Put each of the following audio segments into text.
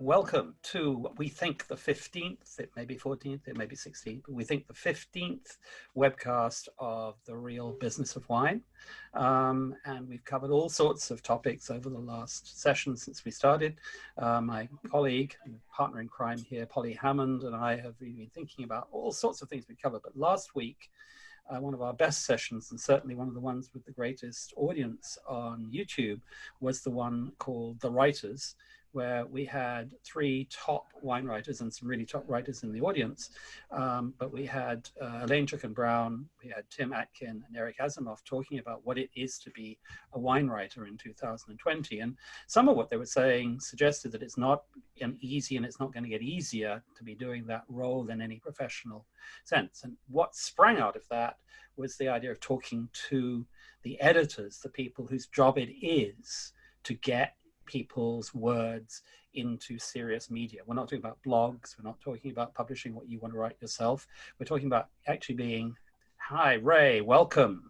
Welcome to what we think the 15th, it may be 14th, it may be 16th, but we think the 15th webcast of The Real Business of Wine. And we've covered all sorts of topics over the last session since we started. My colleague and partner in crime here, Polly Hammond, and I have been thinking about all sorts of things we covered. But last week, one of our best sessions, and certainly one of the ones with the greatest audience on YouTube, was the one called The Writers, where we had three top wine writers and some really top writers in the audience. But we had Elaine Chicken-Brown, we had Tim Atkin and Eric Asimov talking about what it is to be a wine writer in 2020. And some of what they were saying suggested that it's not easy and it's not going to get easier to be doing that role in any professional sense. And what sprang out of that was the idea of talking to the editors, the people whose job it is to get people's words into serious media. We're not talking about blogs. We're not talking about publishing what you want to write yourself. We're talking about actually being, hi, Ray, welcome.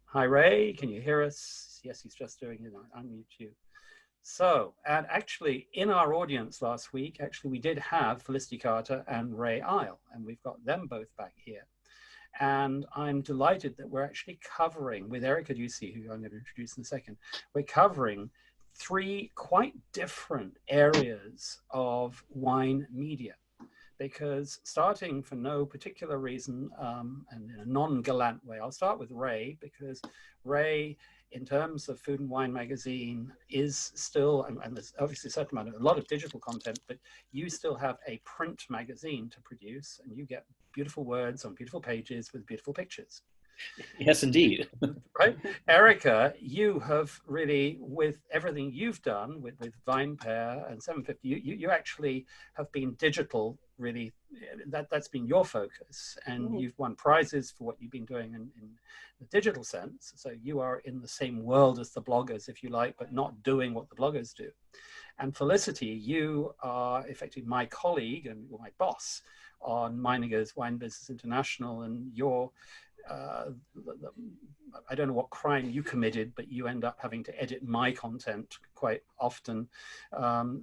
Hi, Ray, can you hear us? Yes, he's just doing it. Unmute you. So, and actually in our audience last week, actually we did have Felicity Carter and Ray Isle, and we've got them both back here. And I'm delighted that we're actually covering, with Erica Duecy, who I'm going to introduce in a second, we're covering three quite different areas of wine media. Because starting for no particular reason, and in a non-gallant way, I'll start with Ray, because Ray, in terms of Food and Wine magazine, is still, and there's obviously a certain amount of, a lot of digital content, but you still have a print magazine to produce, and you get beautiful words on beautiful pages with beautiful pictures. Yes, indeed. Right? Erica, you have really, with everything you've done with Vinepair and 750, you actually have been digital, really, that's been your focus. And you've won prizes for what you've been doing in the digital sense. So you are in the same world as the bloggers, if you like, but not doing what the bloggers do. And Felicity, you are effectively my colleague and my boss on Meininger's Wine Business International, and you're I don't know what crime you committed, but you end up having to edit my content quite often.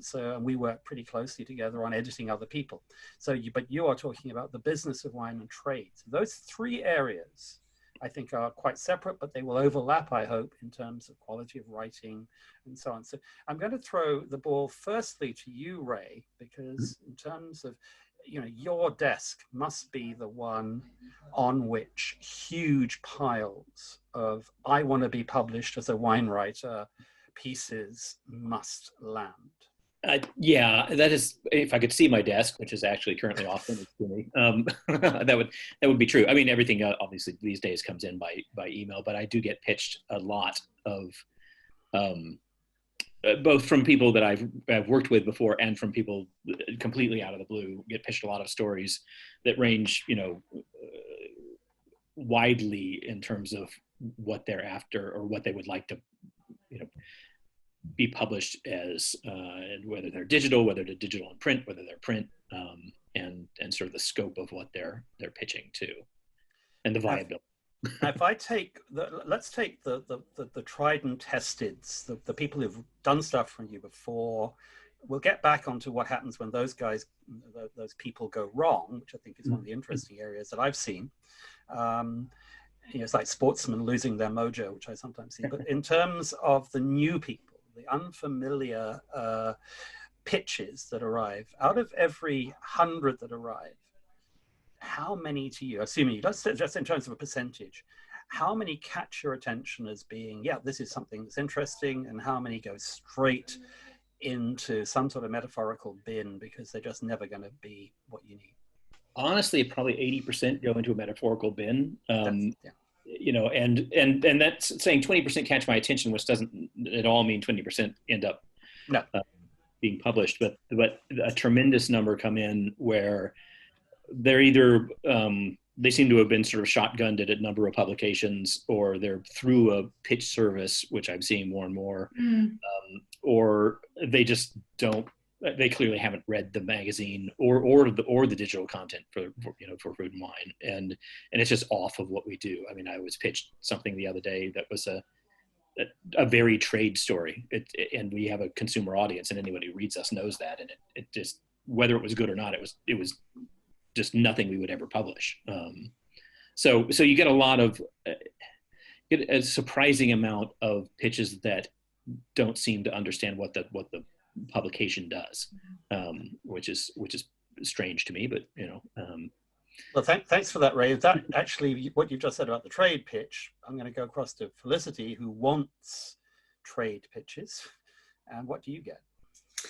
So we work pretty closely together on editing other people. So but you are talking about the business of wine and trade. So those three areas, I think, are quite separate, but they will overlap, I hope, in terms of quality of writing and so on. So I'm going to throw the ball firstly to you, Ray, because in terms of, you know, your desk must be the one on which huge piles of I want to be published as a wine writer pieces must land. Yeah, that is, if I could see my desk, which is actually currently off limits to me, that would be true. I mean, everything obviously these days comes in by email, but I do get pitched a lot of both from people that I've worked with before and from people completely out of the blue. Get pitched a lot of stories that range, you know, widely in terms of what they're after or what they would like to, you know, be published as, and whether they're digital, whether they're digital and print, whether they're print, and sort of the scope of what they're pitching to, and the viability. If I take let's take the tried and tested, the people who've done stuff from you before. We'll get back onto what happens when those people go wrong, which I think is one of the interesting areas that I've seen. You know, it's like sportsmen losing their mojo, which I sometimes see. But in terms of the new people, the unfamiliar pitches that arrive, out of every 100 that arrive, how many to you, assuming you just in terms of a percentage, how many catch your attention as being, yeah, this is something that's interesting, and how many go straight into some sort of metaphorical bin because they're just never going to be what you need? Honestly, probably 80% go into a metaphorical bin. Yeah. You know, and that's saying 20% catch my attention, which doesn't at all mean 20% end up being published, but a tremendous number come in where they're either they seem to have been sort of shotgunned at a number of publications, or they're through a pitch service, which I'm seeing more and more, or they just don't. They clearly haven't read the magazine or the digital content for Food and Wine, and it's just off of what we do. I mean, I was pitched something the other day that was a very trade story, and we have a consumer audience, and anybody who reads us knows that, and it just, whether it was good or not, it was just nothing we would ever publish. So you get a surprising amount of pitches that don't seem to understand what the publication does, which is strange to me, but Well, thanks for that, Ray. That actually, what you just said about the trade pitch, I'm going to go across to Felicity, who wants trade pitches. And what do you get?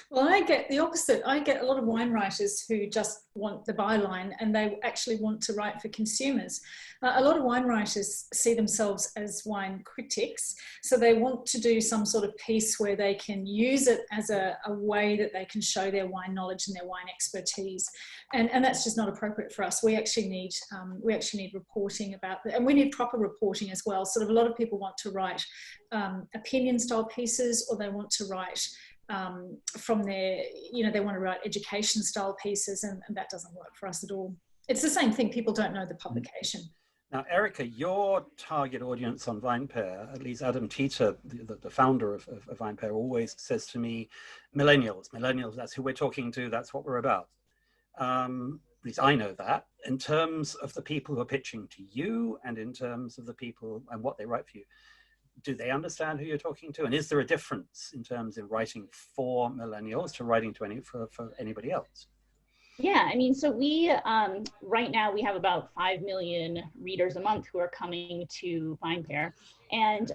Well, I get the opposite. I get a lot of wine writers who just want the byline, and they actually want to write for consumers. A lot of wine writers see themselves as wine critics, so they want to do some sort of piece where they can use it as a way that they can show their wine knowledge and their wine expertise, and that's just not appropriate for us. We actually need reporting about that, and we need proper reporting as well. Sort of a lot of people want to write opinion style pieces, or they want to write from their, they want to write education style pieces, and that doesn't work for us at all. It's the same thing. People don't know the publication. Now, Erica, your target audience on Vinepair, at least Adam Teeter, the founder of Vinepair, always says to me, millennials, that's who we're talking to, that's what we're about. At least I know that. In terms of the people who are pitching to you, and in terms of the people and what they write for you, do they understand who you're talking to? And is there a difference in terms of writing for millennials to writing to for anybody else? Yeah, I mean, so we, right now we have about 5 million readers a month who are coming to Vinepair. And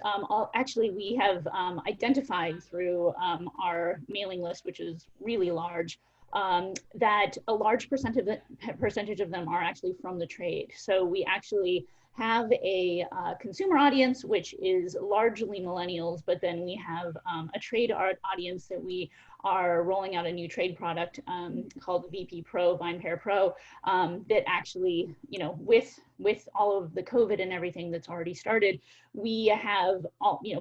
actually we have identified through our mailing list, which is really large, that a large percentage of them are actually from the trade. So we actually have a consumer audience, which is largely millennials, but then we have a trade art audience that we are rolling out a new trade product called VP Pro, Vinepair Pro, that actually, with all of the COVID and everything that's already started, we have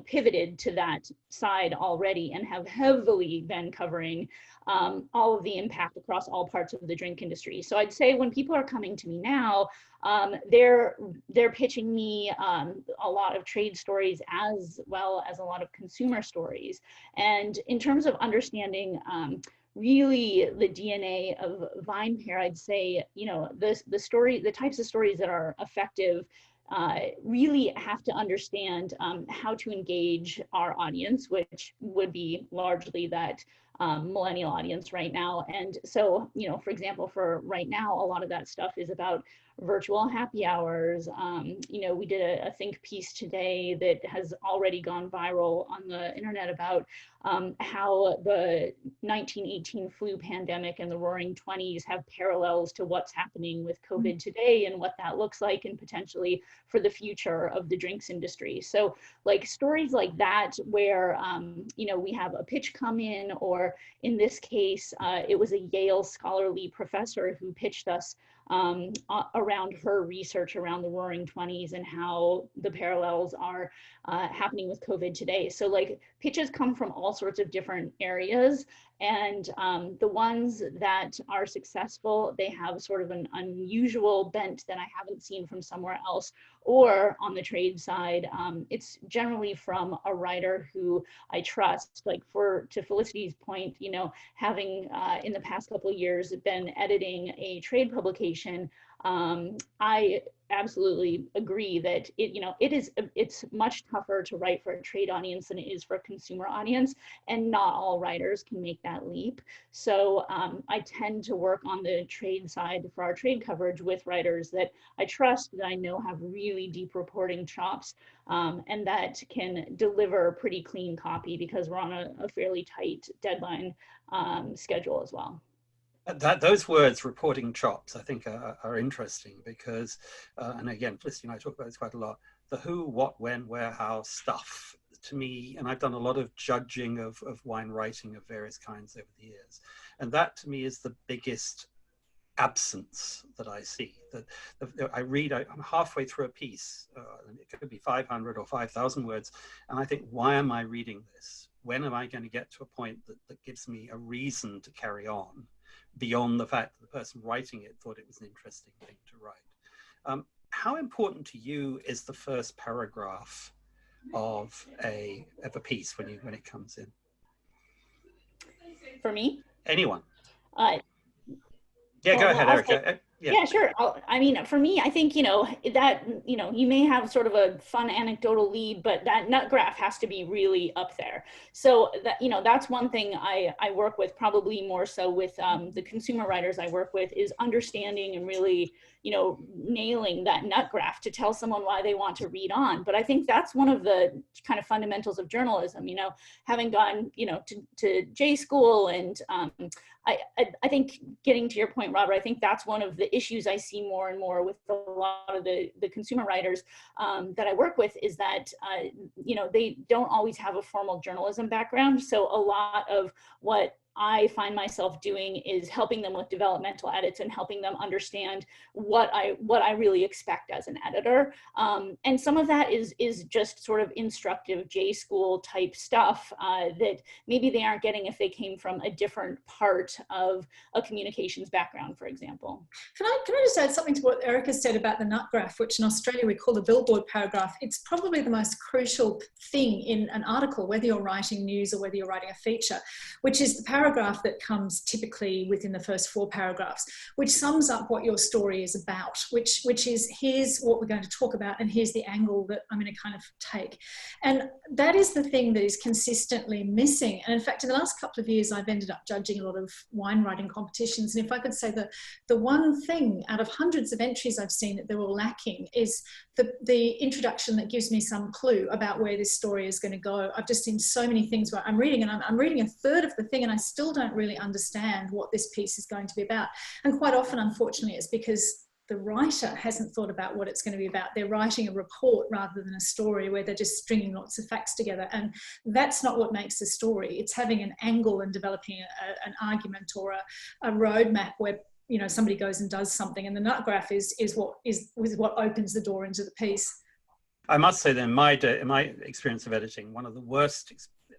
pivoted to that side already and have heavily been covering all of the impact across all parts of the drink industry. So I'd say when people are coming to me now, they're pitching me a lot of trade stories as well as a lot of consumer stories. And in terms of understanding really the DNA of Vinepair, I'd say, the types of stories that are effective really have to understand how to engage our audience, which would be largely that millennial audience right now. And so, for example, for right now, a lot of that stuff is about virtual happy hours. We did a think piece today that has already gone viral on the internet about how the 1918 flu pandemic and the Roaring 20s have parallels to what's happening with COVID today and what that looks like, and potentially for the future of the drinks industry. So like stories like that, where, we have a pitch come in, or in this case, it was a Yale scholarly professor who pitched us around her research around the Roaring 20s and how the parallels are happening with COVID today. So like pitches come from all sorts of different areas, and the ones that are successful, they have sort of an unusual bent that I haven't seen from somewhere else. Or on the trade side, it's generally from a writer who I trust. Like to Felicity's point, having in the past couple of years been editing a trade publication, I absolutely agree that it's much tougher to write for a trade audience than it is for a consumer audience, and not all writers can make that leap. So I tend to work on the trade side for our trade coverage with writers that I trust, that I know have really deep reporting chops, and that can deliver pretty clean copy, because we're on a fairly tight deadline schedule as well. Those words, reporting chops, I think are interesting, because, and again, Felicity and I talk about this quite a lot, the who, what, when, where, how stuff, to me, and I've done a lot of judging of wine writing of various kinds over the years, and that to me is the biggest absence that I see. I'm halfway through a piece, and it could be 500 or 5,000 words, and I think, why am I reading this? When am I going to get to a point that gives me a reason to carry on, beyond the fact that the person writing it thought it was an interesting thing to write? How important to you is the first paragraph of a piece when it comes in? For me? Anyone? Yeah, go ahead, Erica. Yeah, sure. I mean, for me, I think, that, you may have sort of a fun anecdotal lead, but that nut graph has to be really up there. So that, that's one thing I work with, probably more so with the consumer writers I work with, is understanding and really, nailing that nut graph to tell someone why they want to read on. But I think that's one of the kind of fundamentals of journalism, having gone, to J school, and I think, getting to your point, Robert, I think that's one of the issues I see more and more with a lot of the consumer writers that I work with, is that, they don't always have a formal journalism background. So a lot of what I find myself doing is helping them with developmental edits and helping them understand what I really expect as an editor. And some of that is just sort of instructive J school type stuff that maybe they aren't getting if they came from a different part of a communications background, for example. Can I just add something to what Erica said about the nut graph, which in Australia we call the billboard paragraph? It's probably the most crucial thing in an article, whether you're writing news or whether you're writing a feature, which is the paragraph that comes typically within the first 4 paragraphs, which sums up what your story is about, which is, here's what we're going to talk about, and here's the angle that I'm going to kind of take. And that is the thing that is consistently missing. And in fact, in the last couple of years, I've ended up judging a lot of wine writing competitions. And if I could say that the one thing out of hundreds of entries I've seen that they were lacking is the introduction that gives me some clue about where this story is going to go. I've just seen so many things where I'm reading, and I'm reading a third of the thing, and I still don't really understand what this piece is going to be about. And quite often, unfortunately, it's because the writer hasn't thought about what it's going to be about. They're writing a report rather than a story, where they're just stringing lots of facts together. And that's not what makes a story. It's having an angle and developing an argument or a roadmap where somebody goes and does something. And the nut graph is what opens the door into the piece. I must say that in my experience of editing, one of the worst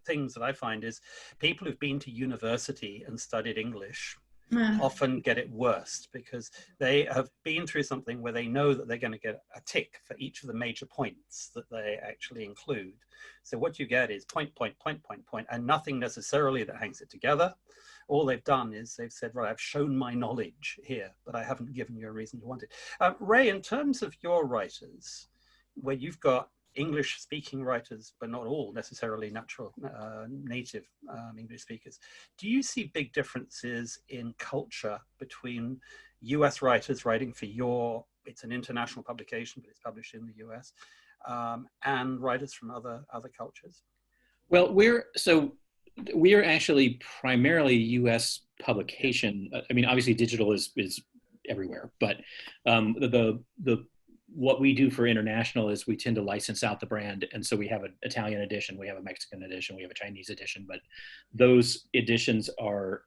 things that I find is people who've been to university and studied English often get it worst, because they have been through something where they know that they're going to get a tick for each of the major points that they actually include. So what you get is point, and nothing necessarily that hangs it together. All they've done is they've said, right, I've shown my knowledge here, but I haven't given you a reason to want it. Ray, in terms of your writers, where you've got English-speaking writers, but not all necessarily native English speakers, do you see big differences in culture between US writers writing for it's an international publication, but it's published in the US, and writers from other cultures? Well, we're actually primarily US publication. I mean, obviously digital is everywhere, but what we do for international is we tend to license out the brand. And so we have an Italian edition, we have a Mexican edition, we have a Chinese edition, but those editions are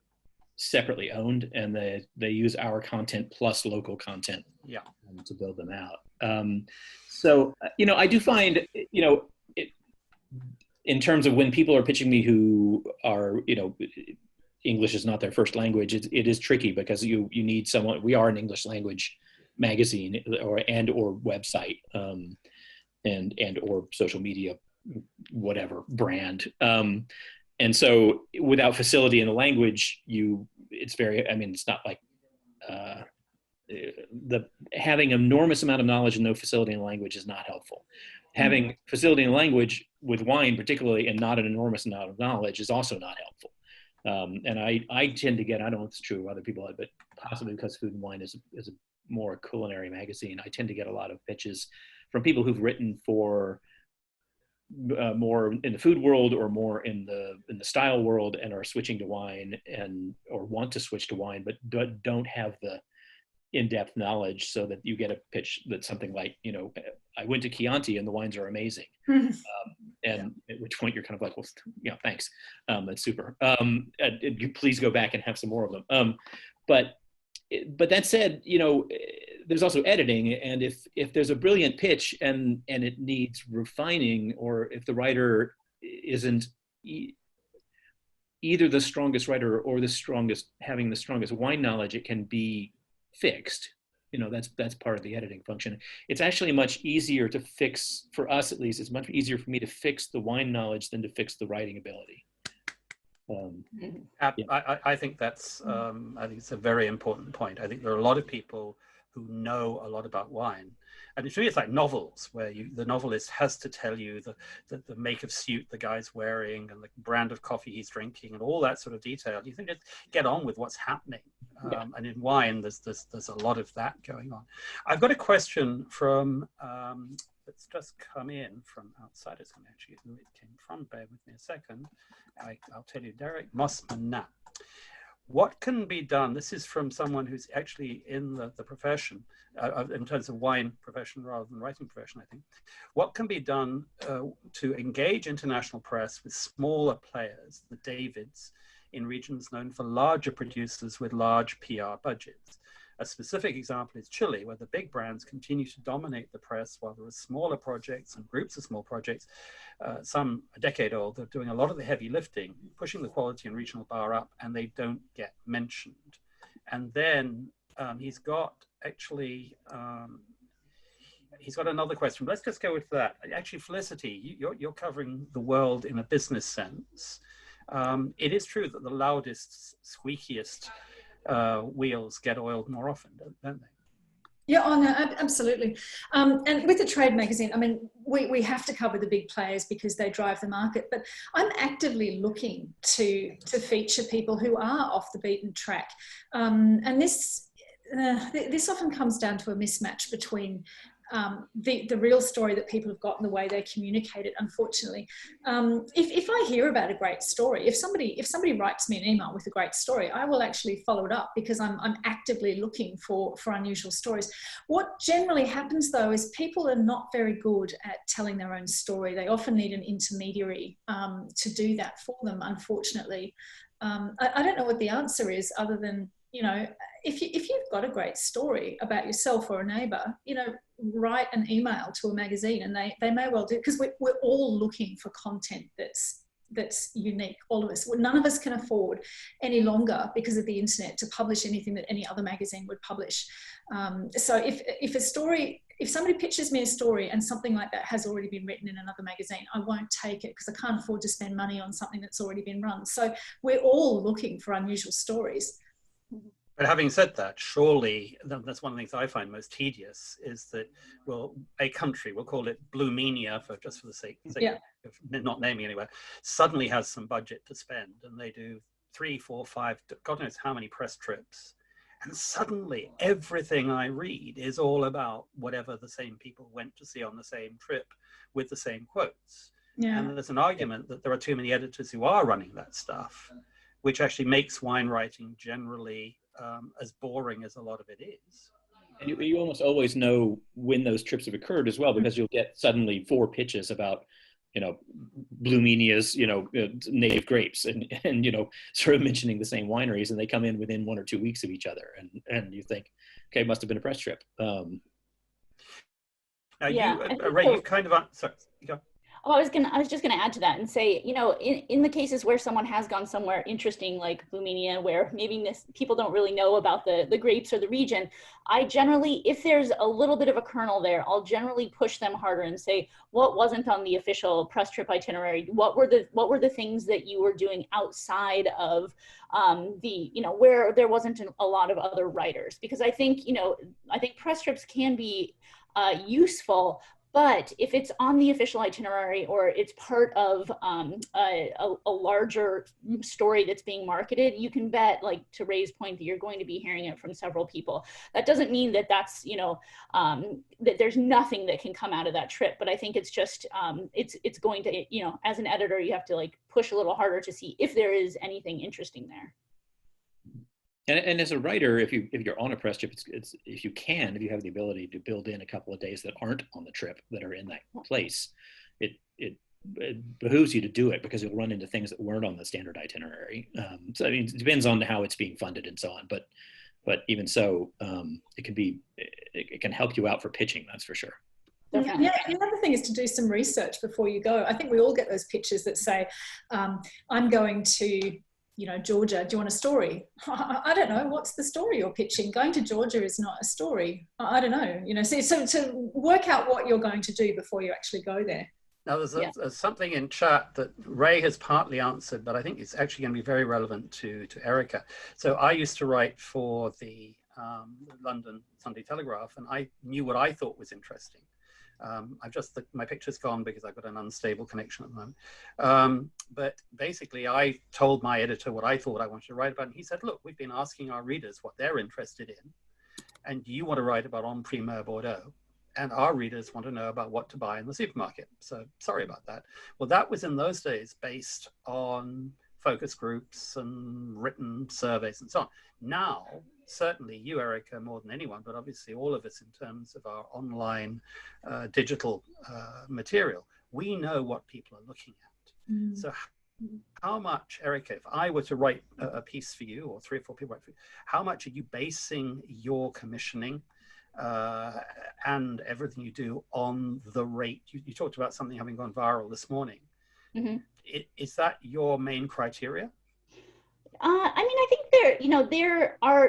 separately owned, and they use our content plus local content to build them out. So, I do find, in terms of when people are pitching me who are, English is not their first language, it is tricky, because you need someone. We are an English language magazine or website, and or social media, whatever brand. And so without facility in the language, it's not like having enormous amount of knowledge and no facility in the language is not helpful. Having facility in language with wine particularly, and not an enormous amount of knowledge, is also not helpful. And I tend to get, I don't know if it's true of other people, but possibly because Food and Wine is a more culinary magazine, I tend to get a lot of pitches from people who've written for more in the food world or more in the style world, and are switching to wine or want to switch to wine, but don't have the in-depth knowledge, so that you get a pitch that's something like, I went to Chianti and the wines are amazing. At which point you're kind of like, well, yeah, thanks. That's super. You please go back and have some more of them. But that said, there's also editing, and if there's a brilliant pitch and it needs refining, or if the writer isn't either the strongest writer or having the strongest wine knowledge, it can be fixed. You know, that's part of the editing function. It's actually much easier to fix, for us at least, it's much easier for me to fix the wine knowledge than to fix the writing ability. Yeah. I think that's, I think it's a very important point. I think there are a lot of people who know a lot about wine. And it's really, it's like novels where the novelist has to tell you the make of suit the guy's wearing and the brand of coffee he's drinking and all that sort of detail. You think just get on with what's happening. And in wine, there's a lot of that going on. I've got a question from, that's just come in from outside. It's going to actually who it came from. Bear with me a second. I'll tell you, Derek Mossman. What can be done? This is from someone who's actually in the profession, in terms of wine profession rather than writing profession, I think. What can be done to engage international press with smaller players, the Davids, in regions known for larger producers with large PR budgets? A specific example is Chile, where the big brands continue to dominate the press while there are smaller projects and groups of small projects, some a decade old, they're doing a lot of the heavy lifting, pushing the quality and regional bar up, and they don't get mentioned. And then he's got actually, he's got another question. Let's just go with that. Actually, Felicity, you're covering the world in a business sense. It is true that the loudest, squeakiest wheels get oiled more often, don't they? Yeah, oh no, absolutely. And with the trade magazine, I mean, we have to cover the big players because they drive the market, but I'm actively looking to feature people who are off the beaten track. And this often comes down to a mismatch between the real story that people have got and the way they communicate it, unfortunately. If I hear about a great story, if somebody writes me an email with a great story, I will actually follow it up because I'm actively looking for unusual stories. What generally happens though is people are not very good at telling their own story. They often need an intermediary to do that for them, unfortunately. I don't know what the answer is other than, you know, if you've got a great story about yourself or a neighbour, you know, write an email to a magazine and they may well do, because we're all looking for content that's unique, all of us. None of us can afford any longer, because of the internet, to publish anything that any other magazine would publish. So if somebody pitches me a story and something like that has already been written in another magazine, I won't take it because I can't afford to spend money on something that's already been run. So we're all looking for unusual stories. But having said that, surely that's one of the things I find most tedious is that, well, a country, we'll call it Meininger for the sake of not naming anywhere, suddenly has some budget to spend, and they do 3, 4, 5, God knows how many press trips. And suddenly everything I read is all about whatever the same people went to see on the same trip with the same quotes. Yeah. And there's an argument that there are too many editors who are running that stuff, which actually makes wine writing generally as boring as a lot of it is. And you almost always know when those trips have occurred as well, because you'll get suddenly 4 pitches about, you know, Bluminia's, you know, native grapes and, you know, sort of mentioning the same wineries, and they come in within 1 or 2 weeks of each other. And you think, okay, it must have been a press trip. Now Ray, you kind of, sorry, you go. Oh, I was just gonna add to that and say, you know, in the cases where someone has gone somewhere interesting like Bluminia, where maybe people don't really know about the grapes or the region, I generally, if there's a little bit of a kernel there, I'll generally push them harder and say, what wasn't on the official press trip itinerary? What were the things that you were doing outside of you know, where there wasn't a lot of other writers? Because I think, you know, press trips can be useful, but if it's on the official itinerary or it's part of a larger story that's being marketed, you can bet, like to Ray's point, that you're going to be hearing it from several people. That doesn't mean that that's, you know, that there's nothing that can come out of that trip. But I think it's just, it's going to, you know, as an editor, you have to like push a little harder to see if there is anything interesting there. And as a writer, if you're on a press trip, it's if you have the ability to build in a couple of days that aren't on the trip, that are in that place, it behooves you to do it, because you'll run into things that weren't on the standard itinerary. So I mean, it depends on how it's being funded and so on, but even so, it can help you out for pitching, that's for sure. Yeah, the other thing is to do some research before you go. I think we all get those pitches that say, I'm going to you know, Georgia, do you want a story? I don't know. What's the story you're pitching? Going to Georgia is not a story. I don't know. You know, so to work out what you're going to do before you actually go there. Now, there's something in chat that Ray has partly answered, but I think it's actually going to be very relevant to Erica. So I used to write for the London Sunday Telegraph, and I knew what I thought was interesting. My picture's gone because I've got an unstable connection at the moment. But basically, I told my editor what I thought I wanted to write about, and he said, look, we've been asking our readers what they're interested in, and you want to write about en primeur Bordeaux. And our readers want to know about what to buy in the supermarket. So sorry about that. Well, that was in those days based on focus groups and written surveys and so on. Now, certainly you, Erica, more than anyone, but obviously all of us in terms of our online digital material, we know what people are looking at. Mm. So how much, Erica, if I were to write a piece for you, or 3 or 4 people write for you, how much are you basing your commissioning and everything you do on the rate? You talked about something having gone viral this morning. Mm-hmm. Is that your main criteria? I mean, I think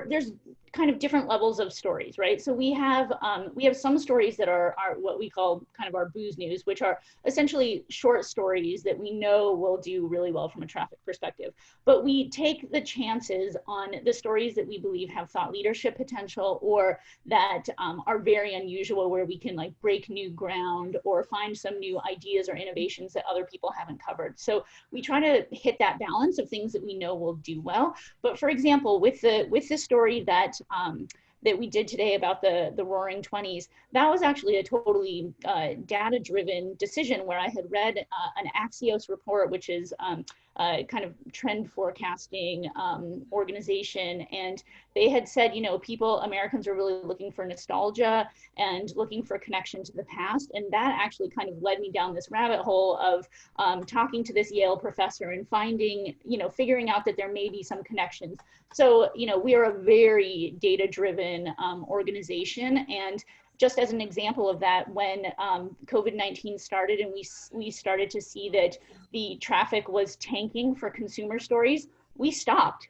there's kind of different levels of stories, right? So we have some stories that are what we call kind of our booze news, which are essentially short stories that we know will do really well from a traffic perspective. But we take the chances on the stories that we believe have thought leadership potential, or that are very unusual, where we can like break new ground or find some new ideas or innovations that other people haven't covered. So we try to hit that balance of things that we know will do well. But for example, with the story that we did today about the Roaring 20s, that was actually a totally data-driven decision, where I had read an Axios report, which is kind of trend forecasting organization, and they had said, you know, Americans are really looking for nostalgia and looking for connection to the past, and that actually kind of led me down this rabbit hole of talking to this Yale professor and figuring out that there may be some connections. So, you know, we are a very data-driven organization, and just as an example of that, when COVID-19 started and we started to see that the traffic was tanking for consumer stories, we stopped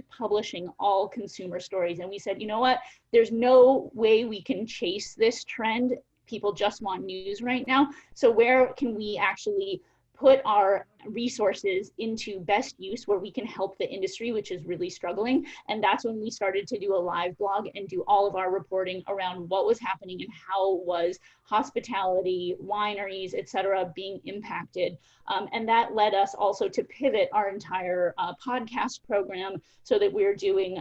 publishing all consumer stories. And we said, you know what, there's no way we can chase this trend. People just want news right now. So where can we actually put our resources into best use, where we can help the industry, which is really struggling? And that's when we started to do a live blog and do all of our reporting around what was happening and how was hospitality, wineries, etc., being impacted. And that led us also to pivot our entire podcast program, so that we're doing,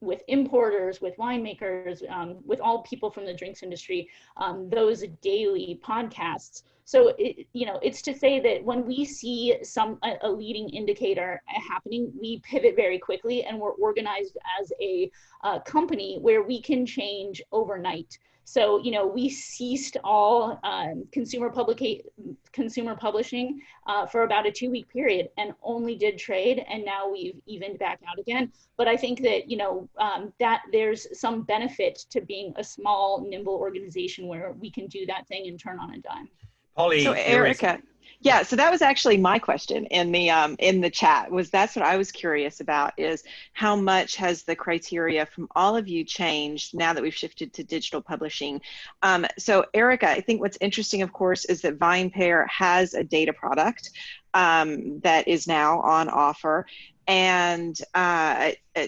with importers, with winemakers, with all people from the drinks industry, those daily podcasts. So, it's to say that when we see a leading indicator happening, we pivot very quickly, and we're organized as a company where we can change overnight. So, we ceased all consumer publishing for about a 2-week period, and only did trade, and now we've evened back out again. But I think that, that there's some benefit to being a small, nimble organization where we can do that thing and turn on a dime. Polly, so Erica, yeah, so that was actually my question in the chat. That's what I was curious about, is how much has the criteria from all of you changed now that we've shifted to digital publishing? So Erica, I think what's interesting, of course, is that Vinepair has a data product that is now on offer. And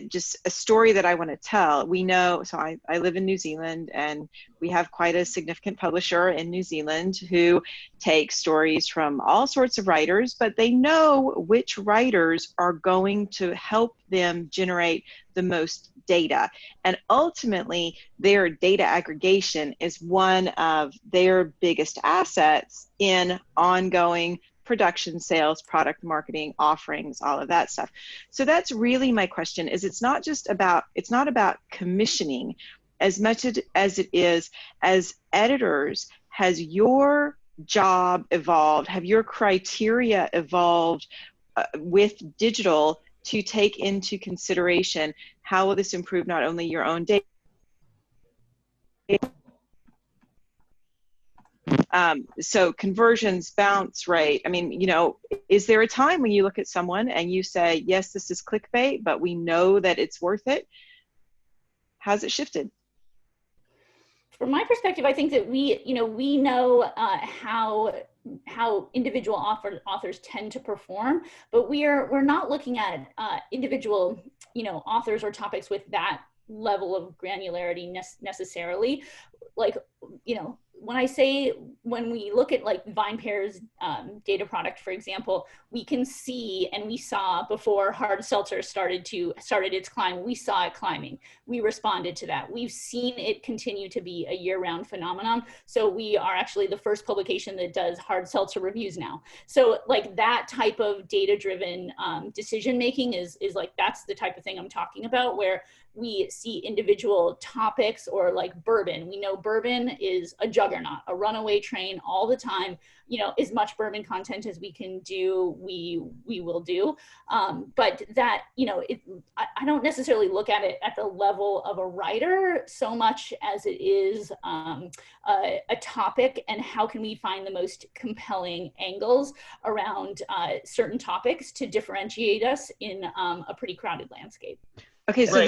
just a story that I want to tell. We know, so I live in New Zealand, and we have quite a significant publisher in New Zealand who takes stories from all sorts of writers, but they know which writers are going to help them generate the most data. And ultimately, their data aggregation is one of their biggest assets in ongoing production, sales, product marketing, offerings, all of that stuff. So that's really my question, is it's not about commissioning as much as it is as editors. Has your job evolved? Have your criteria evolved with digital to take into consideration how will this improve not only your own data, So conversions, bounce rate. I mean, you know, is there a time when you look at someone and you say, yes, this is clickbait, but we know that it's worth it? How's it shifted? From my perspective, I think that we know how individual authors tend to perform, but we're not looking at individual, authors or topics with that level of granularity necessarily. Like, when we look at like Vinepair's data product, for example, we can see, and we saw before hard seltzer started its climb, we saw it climbing. We responded to that. We've seen it continue to be a year-round phenomenon. So we are actually the first publication that does hard seltzer reviews now. So like that type of data-driven decision-making is like, that's the type of thing I'm talking about, where we see individual topics, or like bourbon. We know bourbon is a juggernaut, a runaway train all the time. As much bourbon content as we can do, we will do. But that, I don't necessarily look at it at the level of a writer so much as it is a topic, and how can we find the most compelling angles around certain topics to differentiate us in a pretty crowded landscape. Okay, so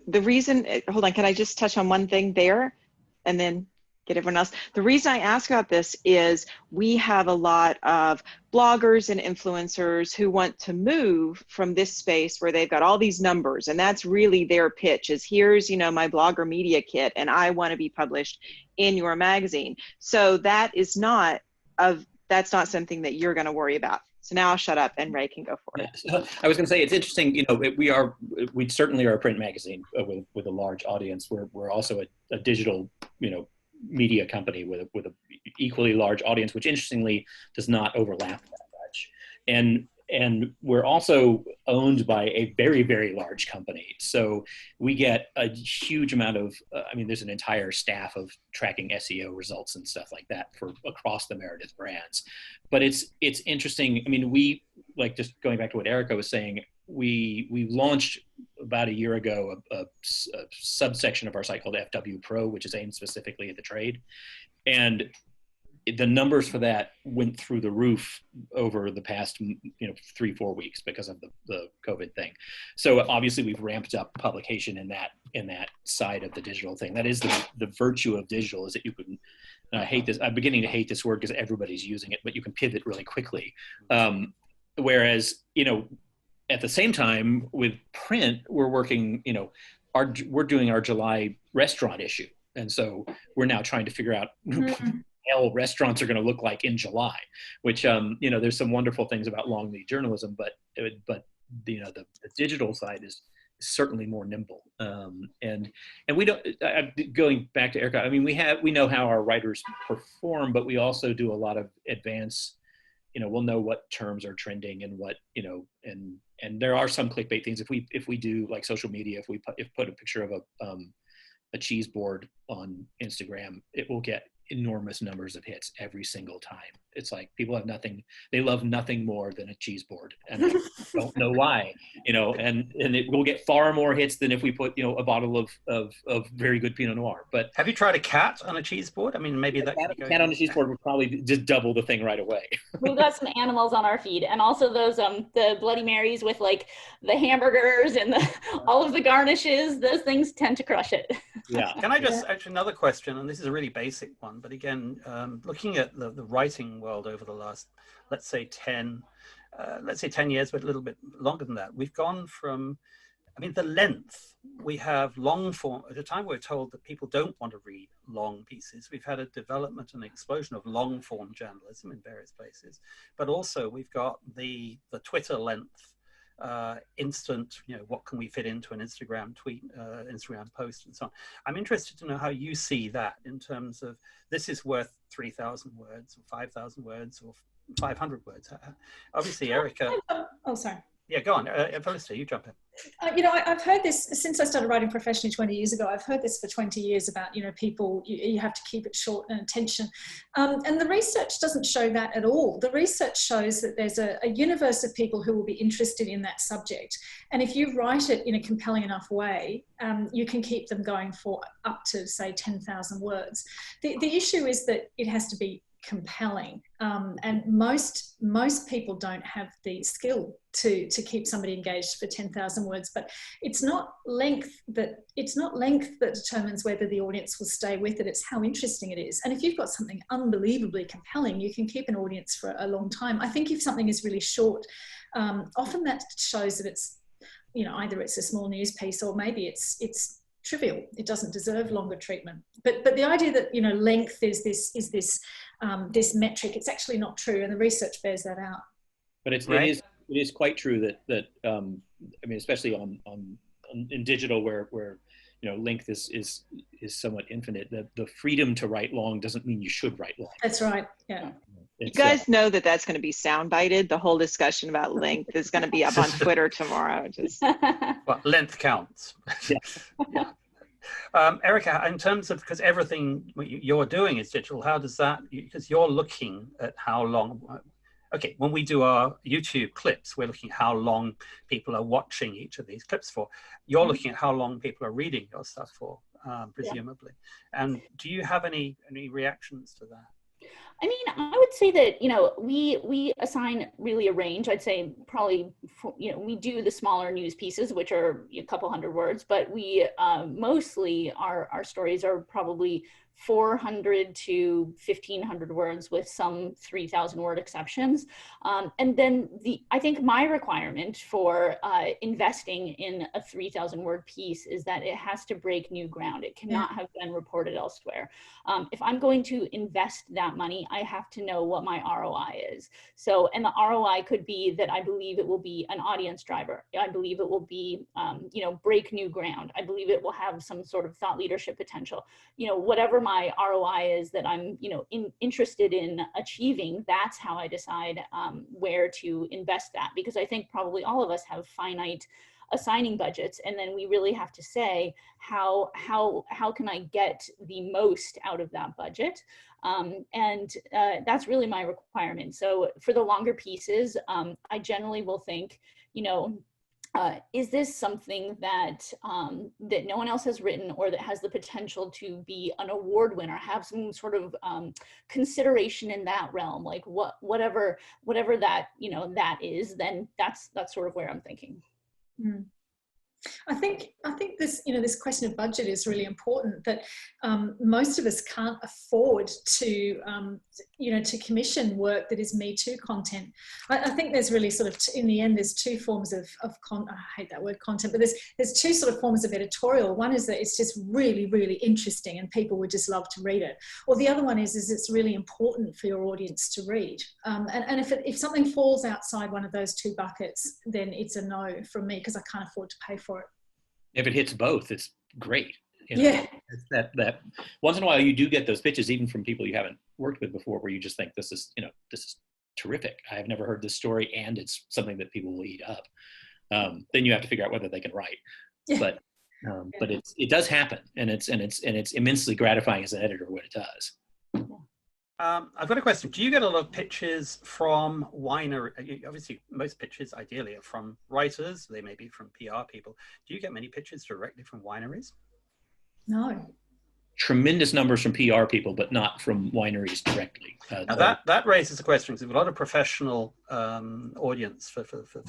the reason, hold on, can I just touch on one thing there and then get everyone else? The reason I ask about this is we have a lot of bloggers and influencers who want to move from this space where they've got all these numbers, and that's really their pitch is, here's, my blogger media kit, and I want to be published in your magazine. So that's not something that you're going to worry about. So now I'll shut up and Ray can go for it. So I was going to say, it's interesting, we certainly are a print magazine with a large audience. We're also a digital, media company with a equally large audience, which interestingly does not overlap that much. And we're also owned by a very, very large company. So we get a huge amount of, there's an entire staff of tracking SEO results and stuff like that for across the Meredith brands. But it's interesting. We, like, just going back to what Erica was saying, we launched about a year ago a subsection of our site called FW Pro, which is aimed specifically at the trade. And the numbers for that went through the roof over the past 3-4 weeks because of the COVID thing. So obviously we've ramped up publication in that side of the digital thing. That is the virtue of digital, is that you can, and I hate this, I'm beginning to hate this word because everybody's using it, but you can pivot really quickly. Whereas, at the same time with print, we're working, we're doing our July restaurant issue. And so we're now trying to figure out how restaurants are going to look like in July, which, there's some wonderful things about long lead journalism, but the digital side is certainly more nimble. And we don't, going back to Erica, we know how our writers perform, but we also do a lot of advanced, we'll know what terms are trending and what, and there are some clickbait things. If we do like social media, if we put a picture of a cheese board on Instagram, it will get enormous numbers of hits every single time. It's like people they love nothing more than a cheese board, and I don't know why, and it will get far more hits than if we put, a bottle of very good Pinot Noir. But have you tried a cat on a cheese board? Maybe that cat on a cheese board would probably just double the thing right away. We've got some animals on our feed, and also those the Bloody Marys with like the hamburgers and all of the garnishes. Those things tend to crush it. Yeah. Can I just actually another question, and this is a really basic one, but again, looking at the writing world over the last, let's say 10 years, but a little bit longer than that, we've gone from, the length. We have long form. At a time we're told that people don't want to read long pieces. We've had a development and explosion of long form journalism in various places, but also we've got the Twitter length, instant, what can we fit into an Instagram tweet, Instagram post, and so on. I'm interested to know how you see that in terms of, this is worth 3,000 words or 5,000 words or 500 words. Obviously, Erica. Oh, sorry. Yeah, go on. Felicity, you jump in. I've heard this since I started writing professionally 20 years ago. I've heard this for 20 years about, people, you have to keep it short and attention. And the research doesn't show that at all. The research shows that there's a universe of people who will be interested in that subject. And if you write it in a compelling enough way, you can keep them going for up to, say, 10,000 words. The issue is that it has to be compelling. And most people don't have the skill to keep somebody engaged for 10,000 words, but it's not length that determines whether the audience will stay with it. It's how interesting it is. And if you've got something unbelievably compelling, you can keep an audience for a long time. I think if something is really short, often that shows that it's, you know, either it's a small news piece or maybe it's trivial. It doesn't deserve longer treatment. But the idea that, you know, length is this metric, it's actually not true, and the research bears that out. But it is quite true that I mean, especially in digital where you know, length is somewhat infinite. The freedom to write long doesn't mean you should write long. That's right. Yeah. You guys know that that's going to be soundbited. The whole discussion about length is going to be up on Twitter tomorrow. Just well, length counts. Yeah. Yeah. Erica, in terms of, because everything you're doing is digital, how does that, because you're looking at how long, okay, when we do our YouTube clips, we're looking at how long people are watching each of these clips for. You're looking at how long people are reading your stuff for, presumably. Yeah. And do you have any reactions to that? I mean, I would say that, you know, we assign really a range. I'd say probably, you know, we do the smaller news pieces, which are a couple hundred words, but we mostly our stories are probably 400 to 1,500 words with some 3,000 word exceptions. And then I think my requirement for investing in a 3,000 word piece is that it has to break new ground. It cannot have been reported elsewhere. If I'm going to invest that money, I have to know what my ROI is. So, and the ROI could be that I believe it will be an audience driver. I believe it will be, you know, break new ground. I believe it will have some sort of thought leadership potential. You know, whatever my ROI is that I'm, you know, interested in achieving, that's how I decide where to invest that. Because I think probably all of us have finite assigning budgets, and then we really have to say how can I get the most out of that budget, and that's really my requirement. So for the longer pieces, I generally will think, you know, is this something that that no one else has written, or that has the potential to be an award winner, have some sort of consideration in that realm, like whatever that, you know, that is, then that's sort of where I'm thinking. Mm. I think this, you know, this question of budget is really important, that most of us can't afford to, you know, to commission work that is Me Too content. I think there's really sort of, in the end, there's two forms of I hate that word content, but there's two sort of forms of editorial. One is that it's just really, really interesting and people would just love to read it. Or the other one is it's really important for your audience to read. And if something falls outside one of those two buckets, then it's a no from me, because I can't afford to pay for it. If it hits both, it's great. You know? Yeah. It's that once in a while you do get those pitches, even from people you haven't worked with before, where you just think this is terrific. I have never heard this story, and it's something that people will eat up. Then you have to figure out whether they can write. Yeah. But it does happen, and it's immensely gratifying as an editor when it does. I've got a question. Do you get a lot of pitches from winery? Obviously, most pitches ideally are from writers. They may be from PR people. Do you get many pitches directly from wineries? No. Tremendous numbers from PR people, but not from wineries directly. Now that raises a question, because we have a lot of professional audience for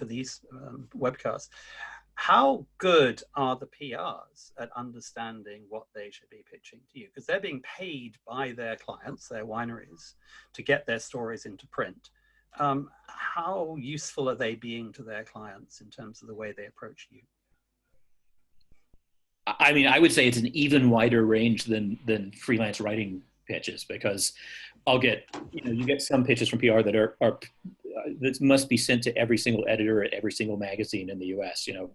these webcasts. How good are the PRs at understanding what they should be pitching to you? Because they're being paid by their clients, their wineries, to get their stories into print. How useful are they being to their clients in terms of the way they approach you? I mean, I would say it's an even wider range than freelance writing pitches, because I'll get, you know, you get some pitches from PR that are that must be sent to every single editor at every single magazine in the US. You know,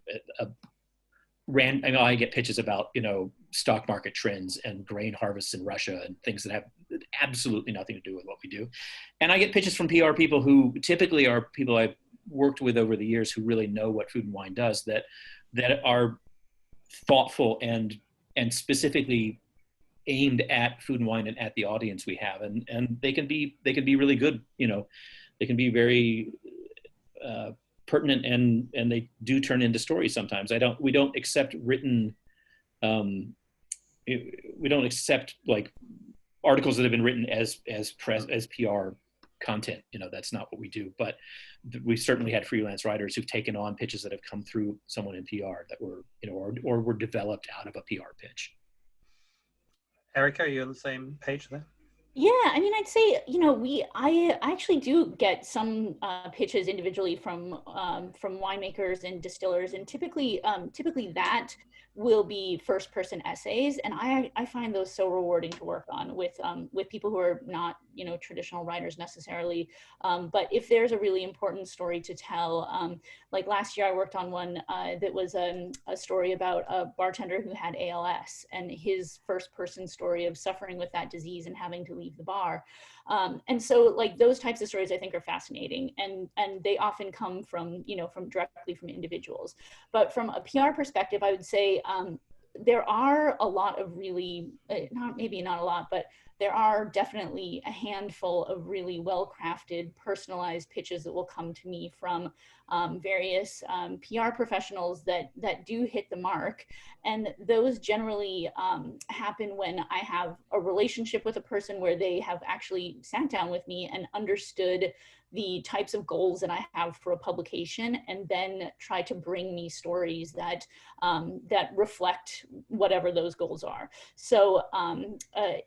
I get pitches about, you know, stock market trends and grain harvests in Russia and things that have absolutely nothing to do with what we do. And I get pitches from PR people who typically are people I've worked with over the years who really know what Food and Wine does, that are thoughtful and specifically aimed at Food and Wine and at the audience we have, and they can be really good. You know, they can be very pertinent, and they do turn into stories sometimes. We don't accept written, we don't accept like articles that have been written as PR content. That's not what we do, but we certainly had freelance writers who've taken on pitches that have come through someone in PR that were, or were developed out of a PR pitch. Erica, are you on the same page there? Yeah, I mean, I'd say, I actually do get some pitches individually from winemakers and distillers, and typically that will be first-person essays, and I find those so rewarding to work on with people who are not traditional writers necessarily, but if there's a really important story to tell, like last year I worked on one that was a story about a bartender who had ALS and his first-person story of suffering with that disease and having to leave the bar, and so like those types of stories I think are fascinating, and they often come from directly from individuals. But from a PR perspective, I would say there are a lot of really, not a lot, but there are definitely a handful of really well-crafted, personalized pitches that will come to me from various PR professionals that do hit the mark. And those generally happen when I have a relationship with a person where they have actually sat down with me and understood the types of goals that I have for a publication, and then try to bring me stories that that reflect whatever those goals are. So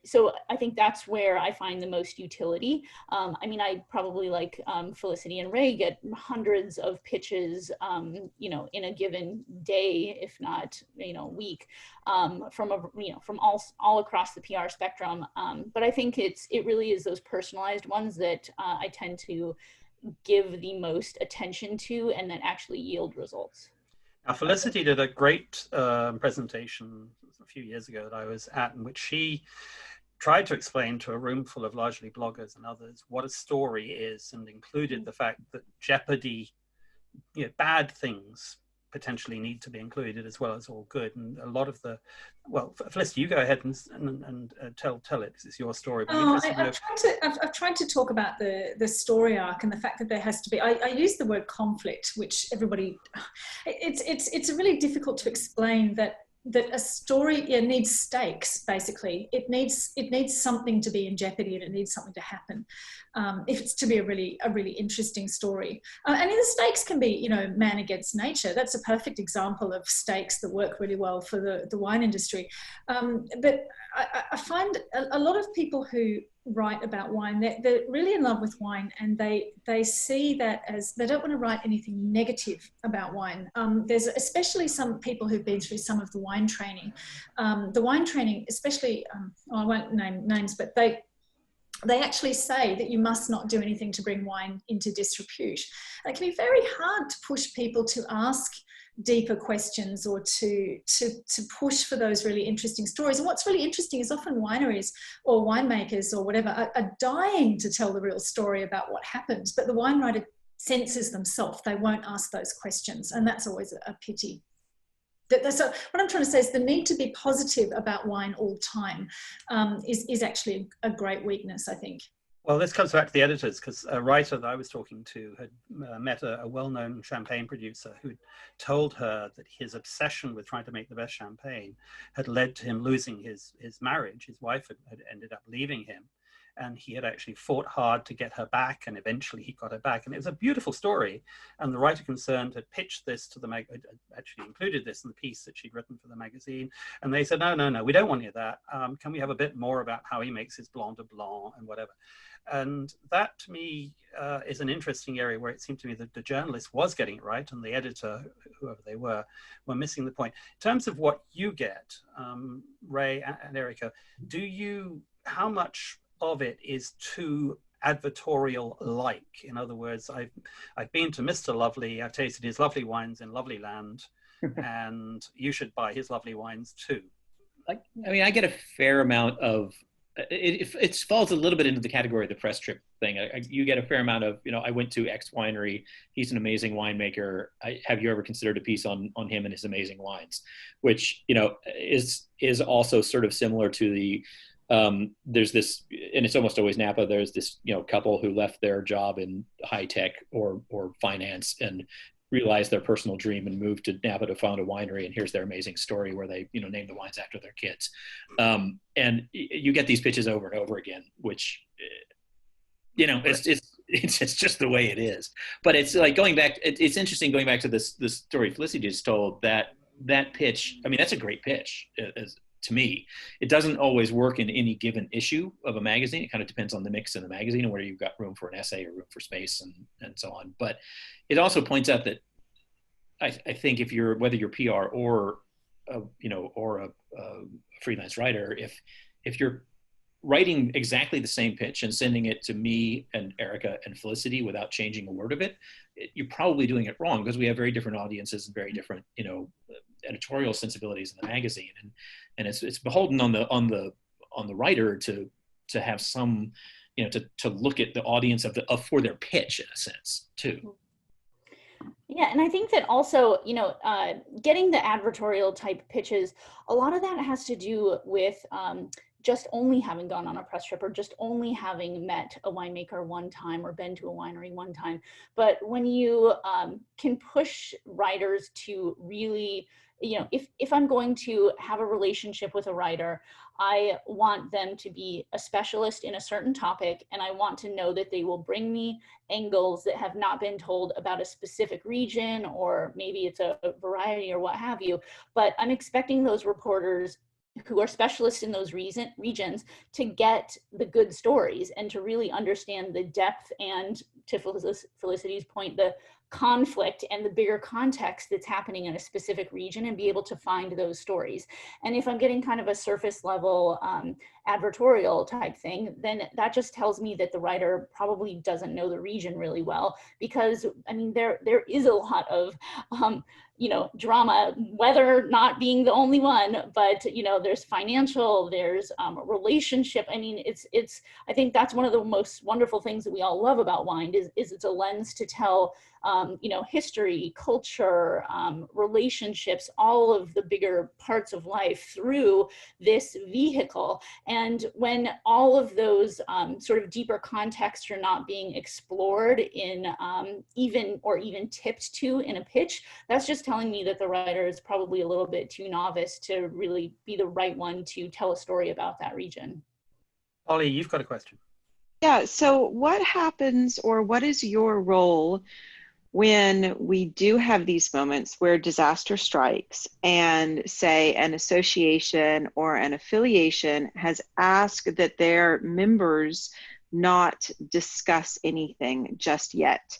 so I think that's where I find the most utility. I mean, I probably, like Felicity and Ray, get hundreds of pitches, in a given day, if not, week, from all across the PR spectrum. But I think it really is those personalized ones that I tend to give the most attention to and that actually yield results. Now, Felicity did a great presentation a few years ago that I was at, in which she tried to explain to a room full of largely bloggers and others what a story is, and included the fact that jeopardy, bad things potentially need to be included as well as all good. And a lot of well, Felicity, you go ahead and tell it, because it's your story. I've tried to talk about the story arc and the fact that there has to be, I use the word conflict, which everybody, it's really difficult to explain that a story needs stakes. Basically, it needs something to be in jeopardy, and it needs something to happen if it's to be a really interesting story. And the stakes can be, man against nature. That's a perfect example of stakes that work really well for the wine industry. But I find a lot of people who write about wine, they're really in love with wine, and they see that as, they don't want to write anything negative about wine. There's especially some people who've been through some of the wine training. The wine training, especially, I won't name names, but they actually say that you must not do anything to bring wine into disrepute. And it can be very hard to push people to ask deeper questions, or to push for those really interesting stories. And what's really interesting is often wineries or winemakers or whatever are dying to tell the real story about what happened, but the wine writer censors themselves. They won't ask those questions, and that's always a pity. So what I'm trying to say is the need to be positive about wine all time is actually a great weakness, I think. Well, this comes back to the editors, because a writer that I was talking to had met a well-known champagne producer who told her that his obsession with trying to make the best champagne had led to him losing his marriage. His wife had ended up leaving him, and he had actually fought hard to get her back, and eventually he got her back. And it was a beautiful story. And the writer concerned had pitched this to actually included this in the piece that she'd written for the magazine. And they said, no, we don't want any of that. Can we have a bit more about how he makes his Blanc de Blanc and whatever? And that, to me, is an interesting area where it seemed to me that the journalist was getting it right, and the editor, whoever they were missing the point. In terms of what you get, Ray and Erica, how much of it is too advertorial-like? In other words, I've been to Mr. Lovely, I've tasted his lovely wines in lovely land, and you should buy his lovely wines too. I mean, I get a fair amount of, it falls a little bit into the category of the press trip thing. You get a fair amount of, I went to X winery, he's an amazing winemaker. Have you ever considered a piece on him and his amazing wines? Which, is also sort of similar to the, there's this, and it's almost always Napa, there's this, couple who left their job in high tech or finance and realize their personal dream and move to Napa to found a winery, and here's their amazing story where they, you know, name the wines after their kids. And you get these pitches over and over again, which, you know, it's just the way it is. But it's like going back, it's interesting going back to this story Felicity just told, that pitch, I mean, that's a great pitch to me. It doesn't always work in any given issue of a magazine. It kind of depends on the mix in the magazine and where you've got room for an essay or room for space and so on. But it also points out that I think if you're, whether you're PR or a freelance writer, if you're writing exactly the same pitch and sending it to me and Erica and Felicity without changing a word of it, you're probably doing it wrong, because we have very different audiences and very different, you know, editorial sensibilities in the magazine, and it's beholden on the writer to have some, you know, to look at the audience for their pitch in a sense too. Yeah, and I think that also, you know, getting the advertorial type pitches, a lot of that has to do with just only having gone on a press trip or just only having met a winemaker one time or been to a winery one time. But when you can push writers to really, you know, if I'm going to have a relationship with a writer, I want them to be a specialist in a certain topic, and I want to know that they will bring me angles that have not been told about a specific region, or maybe it's a variety or what have you. But I'm expecting those reporters who are specialists in those regions to get the good stories and to really understand the depth and, to Felicity's point, the conflict and the bigger context that's happening in a specific region, and be able to find those stories. And if I'm getting kind of a surface level advertorial type thing, then that just tells me that the writer probably doesn't know the region really well, because I mean, there is a lot of you know, drama, weather not being the only one, but, you know, there's financial, there's relationship. I mean, I think that's one of the most wonderful things that we all love about wine is it's a lens to tell, you know, history, culture, relationships, all of the bigger parts of life through this vehicle. And when all of those sort of deeper contexts are not being explored in even tipped to in a pitch, that's just telling me that the writer is probably a little bit too novice to really be the right one to tell a story about that region. Ollie, you've got a question. Yeah, so what happens, or what is your role when we do have these moments where disaster strikes and, say, an association or an affiliation has asked that their members not discuss anything just yet?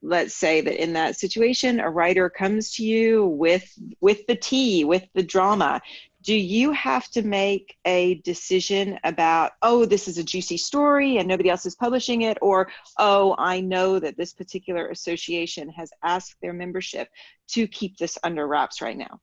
Let's say that in that situation, a writer comes to you with the tea, with the drama. Do you have to make a decision about, oh, this is a juicy story and nobody else is publishing it? Or, oh, I know that this particular association has asked their membership to keep this under wraps right now?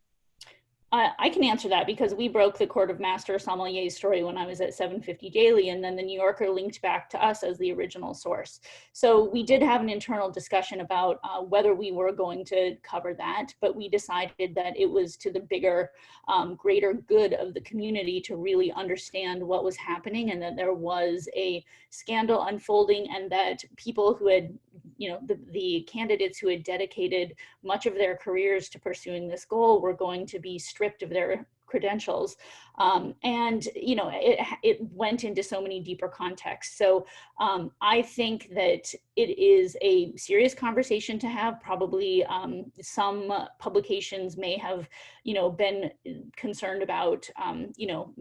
I can answer that, because we broke the Court of Master Sommelier's story when I was at 750 Daily, and then the New Yorker linked back to us as the original source. So we did have an internal discussion about whether we were going to cover that, but we decided that it was to the bigger, greater good of the community to really understand what was happening, and that there was a scandal unfolding, and that people who had, you know, the candidates who had dedicated much of their careers to pursuing this goal were going to be stripped of their credentials. And, you know, it went into so many deeper contexts. So I think that it is a serious conversation to have. Probably some publications may have, you know, been concerned about, you know,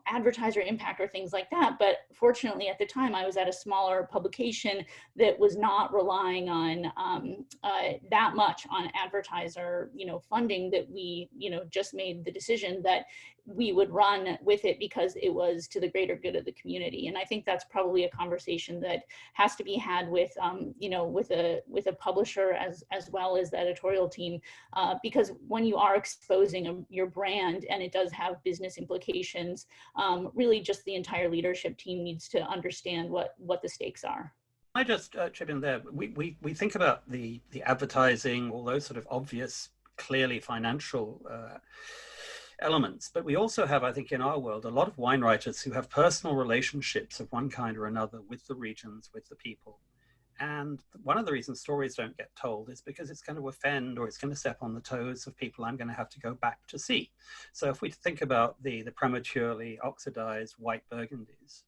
advertiser impact or things like that. But fortunately, at the time, I was at a smaller publication that was not relying on that much on advertiser, you know, funding, that we, you know, just made the decision that we would run with it because it was to the greater good of the community. And I think that's probably a conversation that has to be had with, you know, with a publisher as well as the editorial team, because when you are exposing your brand and it does have business implications, really just the entire leadership team needs to understand what the stakes are. I just chip in there. We think about the advertising, all those sort of obvious, clearly financial elements, but we also have, I think, in our world, a lot of wine writers who have personal relationships of one kind or another with the regions, with the people, And one of the reasons stories don't get told is because it's going to offend or it's going to step on the toes of people I'm going to have to go back to see. So if we think about the prematurely oxidized white burgundies,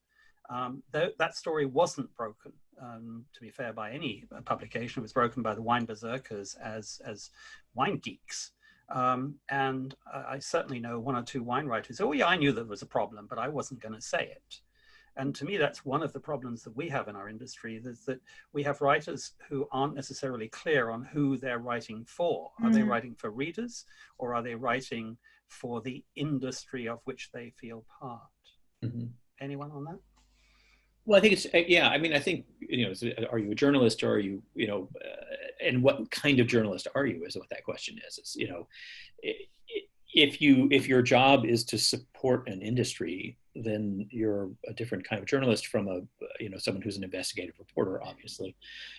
that story wasn't broken, to be fair, by any publication. It was broken by the wine berserkers as wine geeks. And I certainly know one or two wine writers. Oh yeah, I knew there was a problem, but I wasn't going to say it. And to me, that's one of the problems that we have in our industry, is that we have writers who aren't necessarily clear on who they're writing for. Are they writing for readers, or are they writing for the industry of which they feel part? Anyone on that? Well, I think it's, yeah, I mean, I think, are you a journalist, or are you, and what kind of journalist are you, is what that question is. It's, if your job is to support an industry, then you're a different kind of journalist from someone who's an investigative reporter, obviously.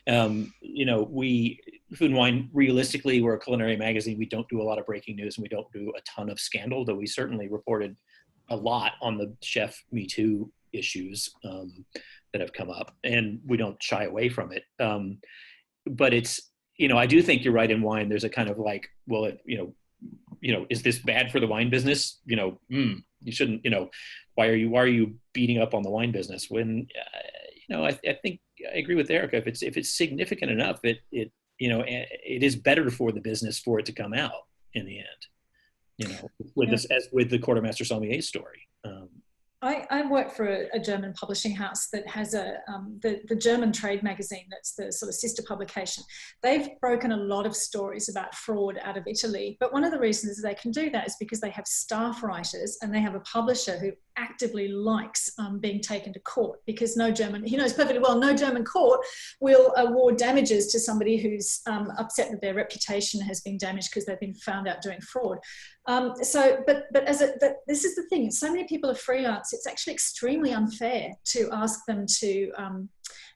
We, Food and Wine, realistically, we're a culinary magazine. We don't do a lot of breaking news, and we don't do a ton of scandal, though we certainly reported a lot on the chef Me Too issues that have come up, and we don't shy away from it. But it's, I do think you're right in wine. There's a kind of like, well, is this bad for the wine business? You shouldn't, why are you beating up on the wine business when, I think I agree with Erica. If it's significant enough, it is better for the business for it to come out in the end, with this, as with the Quartermaster Sommelier story. I work for a German publishing house that has the German trade magazine, that's the sort of sister publication. They've broken a lot of stories about fraud out of Italy, but one of the reasons they can do that is because they have staff writers, and they have a publisher who actively likes being taken to court, because he knows perfectly well no German court will award damages to somebody who's upset that their reputation has been damaged because they've been found out doing fraud. But this is the thing, so many people are freelance, it's actually extremely unfair to ask them to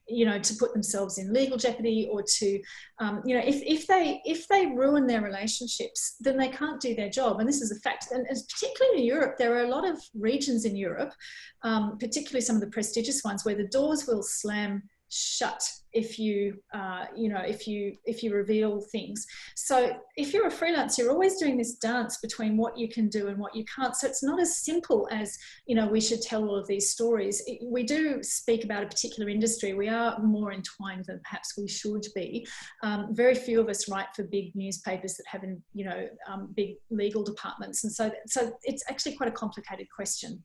to put themselves in legal jeopardy, or to if they ruin their relationships, then they can't do their job. And this is a fact. And particularly in Europe, there are a lot of regions in Europe, particularly some of the prestigious ones, where the doors will slam shut if you reveal things. So if you're a freelance, you're always doing this dance between what you can do and what you can't. So it's not as simple as, we should tell all of these stories. We do speak about a particular industry. We are more entwined than perhaps we should be. Very few of us write for big newspapers that have, big legal departments. And so it's actually quite a complicated question.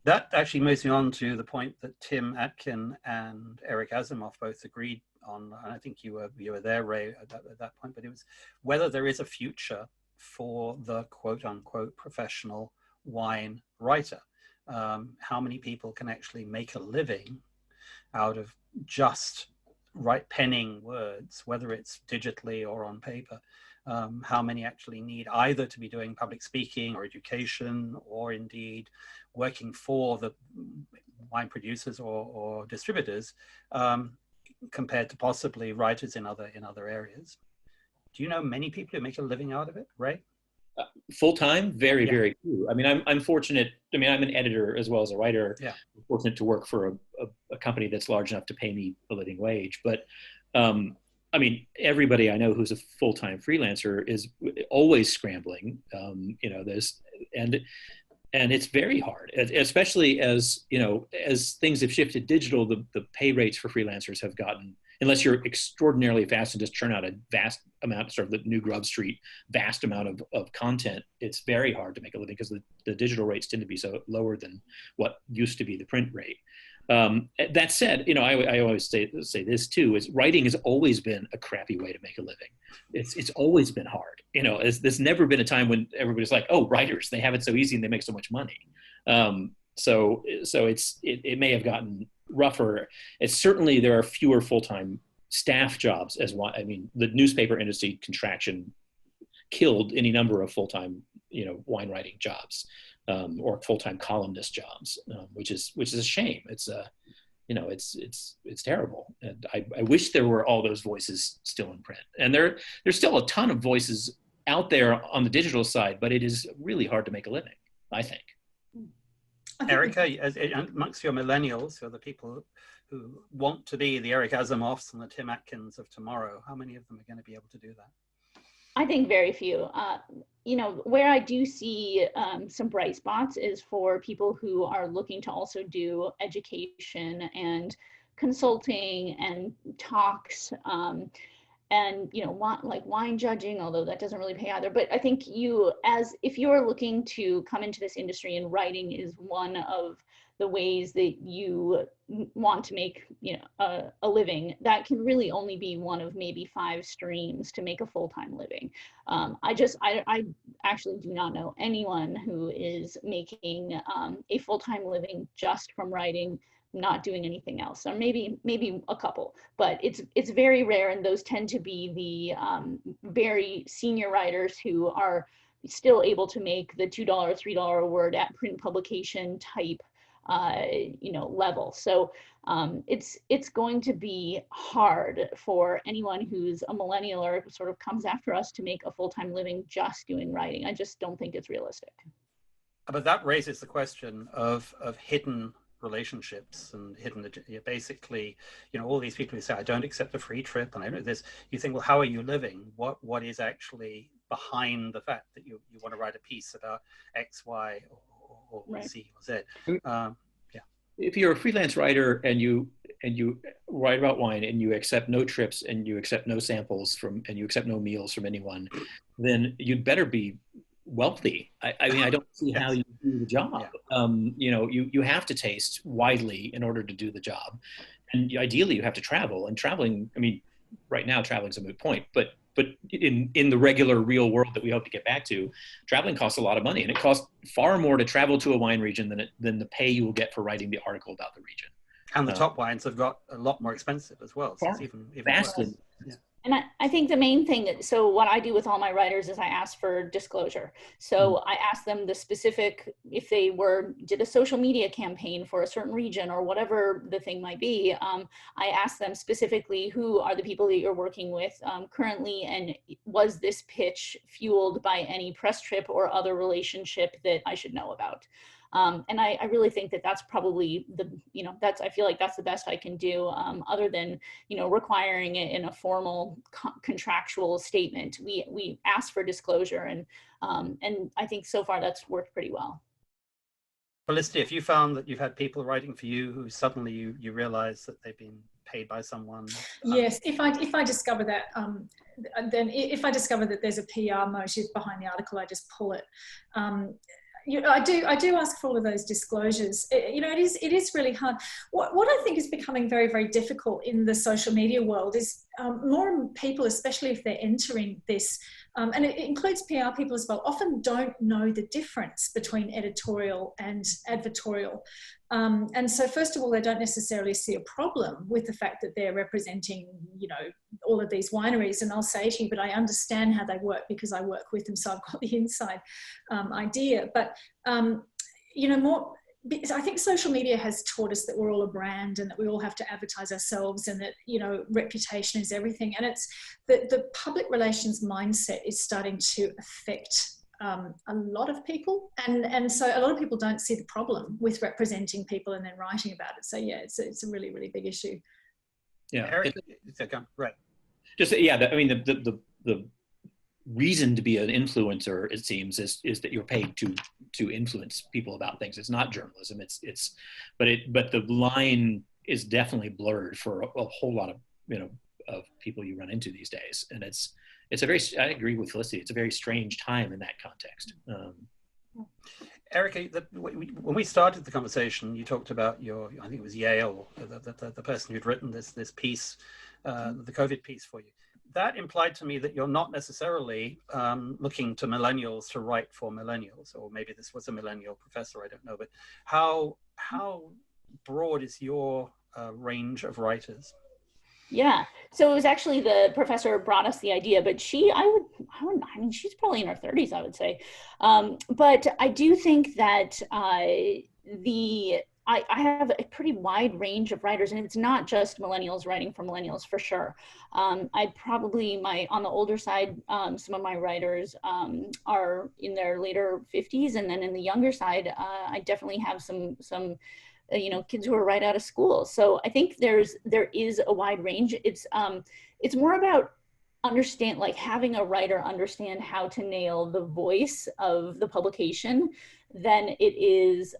That actually moves me on to the point that Tim Atkin and Eric Asimov both agreed on, and I think you were there, Ray, at that point, but it was whether there is a future for the quote-unquote professional wine writer. How many people can actually make a living out of just penning words, whether it's digitally or on paper? How many actually need either to be doing public speaking or education, or indeed working for the wine producers or distributors, compared to possibly writers in other areas? Do you know many people who make a living out of it, Ray? Full-time, very few. I mean, I'm fortunate. I mean, I'm an editor as well as a writer. Yeah. I'm fortunate to work for a company that's large enough to pay me a living wage. But I mean, everybody I know who's a full-time freelancer is always scrambling. And it's very hard, especially as things have shifted digital. The pay rates for freelancers have gotten, unless you're extraordinarily fast and just churn out a vast amount, sort of the new Grub Street, vast amount of content, it's very hard to make a living because the digital rates tend to be so lower than what used to be the print rate. That said, I always say this too, is writing has always been a crappy way to make a living. It's always been hard. There's never been a time when everybody's like, oh, writers, they have it so easy and they make so much money. So it may have gotten rougher. It's certainly, there are fewer full-time staff jobs as one. I mean, the newspaper industry contraction killed any number of full-time, wine writing jobs. Or full-time columnist jobs, which is a shame. It's it's terrible, and I wish there were all those voices still in print. And there's still a ton of voices out there on the digital side, but it is really hard to make a living, I think. Erica, amongst your millennials, who are the people who want to be the Eric Asimovs and the Tim Atkins of tomorrow, how many of them are going to be able to do that? I think very few. You know, where I do see some bright spots is for people who are looking to also do education and consulting and talks, and you know, like wine judging, although that doesn't really pay either. But I think if you're looking to come into this industry, and writing is one of the ways that you want to make, you know, a living, that can really only be one of maybe 5 streams to make a full-time living. I actually do not know anyone who is making a full-time living just from writing, not doing anything else. So maybe a couple, but it's very rare, and those tend to be the very senior writers who are still able to make the $2, $3 a word at print publication type you know, level. So it's going to be hard for anyone who's a millennial or sort of comes after us to make a full-time living just doing writing. I just don't think it's realistic. But that raises the question of hidden relationships and hidden, basically, you know, all these people who say, I don't accept a free trip, and I know this, you think, well, how are you living? What is actually behind the fact that you want to write a piece about X, Y, or right. Z or Z? Yeah. If you're a freelance writer and you write about wine and you accept no trips and you accept no samples and you accept no meals from anyone, then you'd better be wealthy. I mean, I don't see how you do the job. Yeah. You know, you have to taste widely in order to do the job, and ideally you have to travel. And traveling, I mean, right now traveling's a moot point, but in the regular real world that we hope to get back to, traveling costs a lot of money, and it costs far more to travel to a wine region than the pay you will get for writing the article about the region. And the top wines have got a lot more expensive as well. So it's even vastly. Yeah. And I think the main thing, so what I do with all my writers is I ask for disclosure. So I ask them the specific, if they did a social media campaign for a certain region or whatever the thing might be, I ask them specifically, who are the people that you're working with currently, and was this pitch fueled by any press trip or other relationship that I should know about? And I really think that that's probably I feel like that's the best I can do, other than, you know, requiring it in a formal contractual statement. We ask for disclosure, and I think so far that's worked pretty well. Felicity, if you found that you've had people writing for you who suddenly you realize that they've been paid by someone? Yes, if I discover that, then if I discover that there's a PR motive behind the article, I just pull it. I do ask for all of those disclosures. You know, it is really hard. What I think is becoming very, very difficult in the social media world is more people, especially if they're entering this, and it includes PR people as well, often don't know the difference between editorial and advertorial. And so first of all, they don't necessarily see a problem with the fact that they're representing, you know, all of these wineries. And I'll say to you, but I understand how they work because I work with them. So I've got the inside idea. But, you know, I think social media has taught us that we're all a brand and that we all have to advertise ourselves, and that, you know, reputation is everything. And it's the public relations mindset is starting to affect a lot of people, and so a lot of people don't see the problem with representing people and then writing about it. So yeah, it's a really, really big issue. Yeah, Eric, right. Just I mean, the reason to be an influencer, it seems, is that you're paid to influence people about things. It's not journalism. But the line is definitely blurred for a whole lot of, you know, of people you run into these days, and it's a very, I agree with Felicity, it's a very strange time in that context. Erica, when we started the conversation, you talked about I think it was Yale, the person who'd written this piece, the COVID piece for you. That implied to me that you're not necessarily looking to millennials to write for millennials, or maybe this was a millennial professor, I don't know, but how broad is your range of writers? Yeah, so it was actually the professor brought us the idea, but I mean, she's probably in her 30s, I would say. But I do think that I have a pretty wide range of writers, and it's not just millennials writing for millennials, for sure. I'd probably, on the older side, some of my writers are in their later 50s, and then in the younger side, I definitely have some kids who are right out of school. So I think there is a wide range. It's more about having a writer understand how to nail the voice of the publication than it is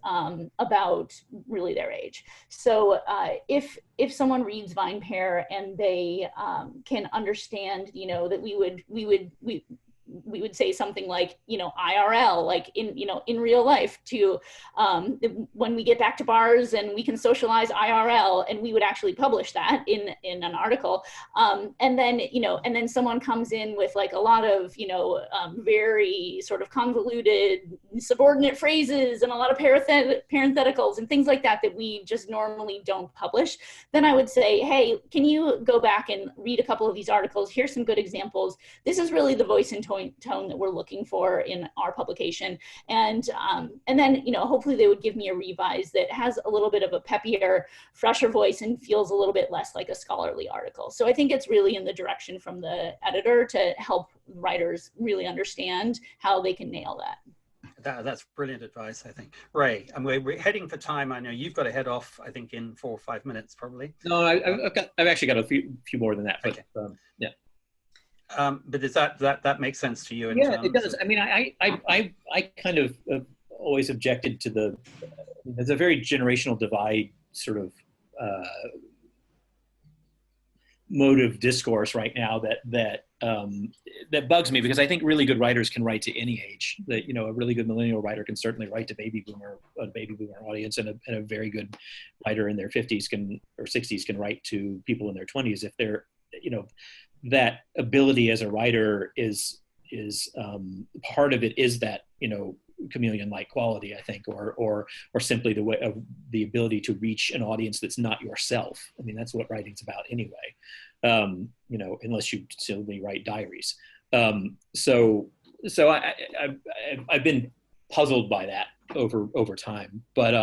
about really their age. So if someone reads Vinepair and they can understand, that we would say something like, IRL, like in real life, to when we get back to bars and we can socialize IRL, and we would actually publish that in an article. And then someone comes in with like a lot of, very sort of convoluted subordinate phrases and a lot of parentheticals and things like that we just normally don't publish. Then I would say, hey, can you go back and read a couple of these articles? Here's some good examples. This is really the voice and tone that we're looking for in our publication. And then, hopefully they would give me a revise that has a little bit of a peppier, fresher voice and feels a little bit less like a scholarly article. So I think it's really in the direction from the editor to help writers really understand how they can nail that. That's brilliant advice, I think. Ray, and we're heading for time. I know you've got to head off, I think, in 4 or 5 minutes, probably. No, I've actually got a few more than that. But, okay. Yeah. But does that makes sense to you? Yeah, it does. I mean, I kind of always objected to there's a very generational divide sort of mode of discourse right now that bugs me, because I think really good writers can write to any age. That a really good millennial writer can certainly write to a baby boomer audience, and a very good writer in their 50s or 60s can write to people in their 20s if they're that ability as a writer is part of it is that chameleon-like quality, I think, or simply the way of the ability to reach an audience that's not yourself. I mean, that's what writing's about anyway. Unless you simply write diaries. So I've been puzzled by that over time, but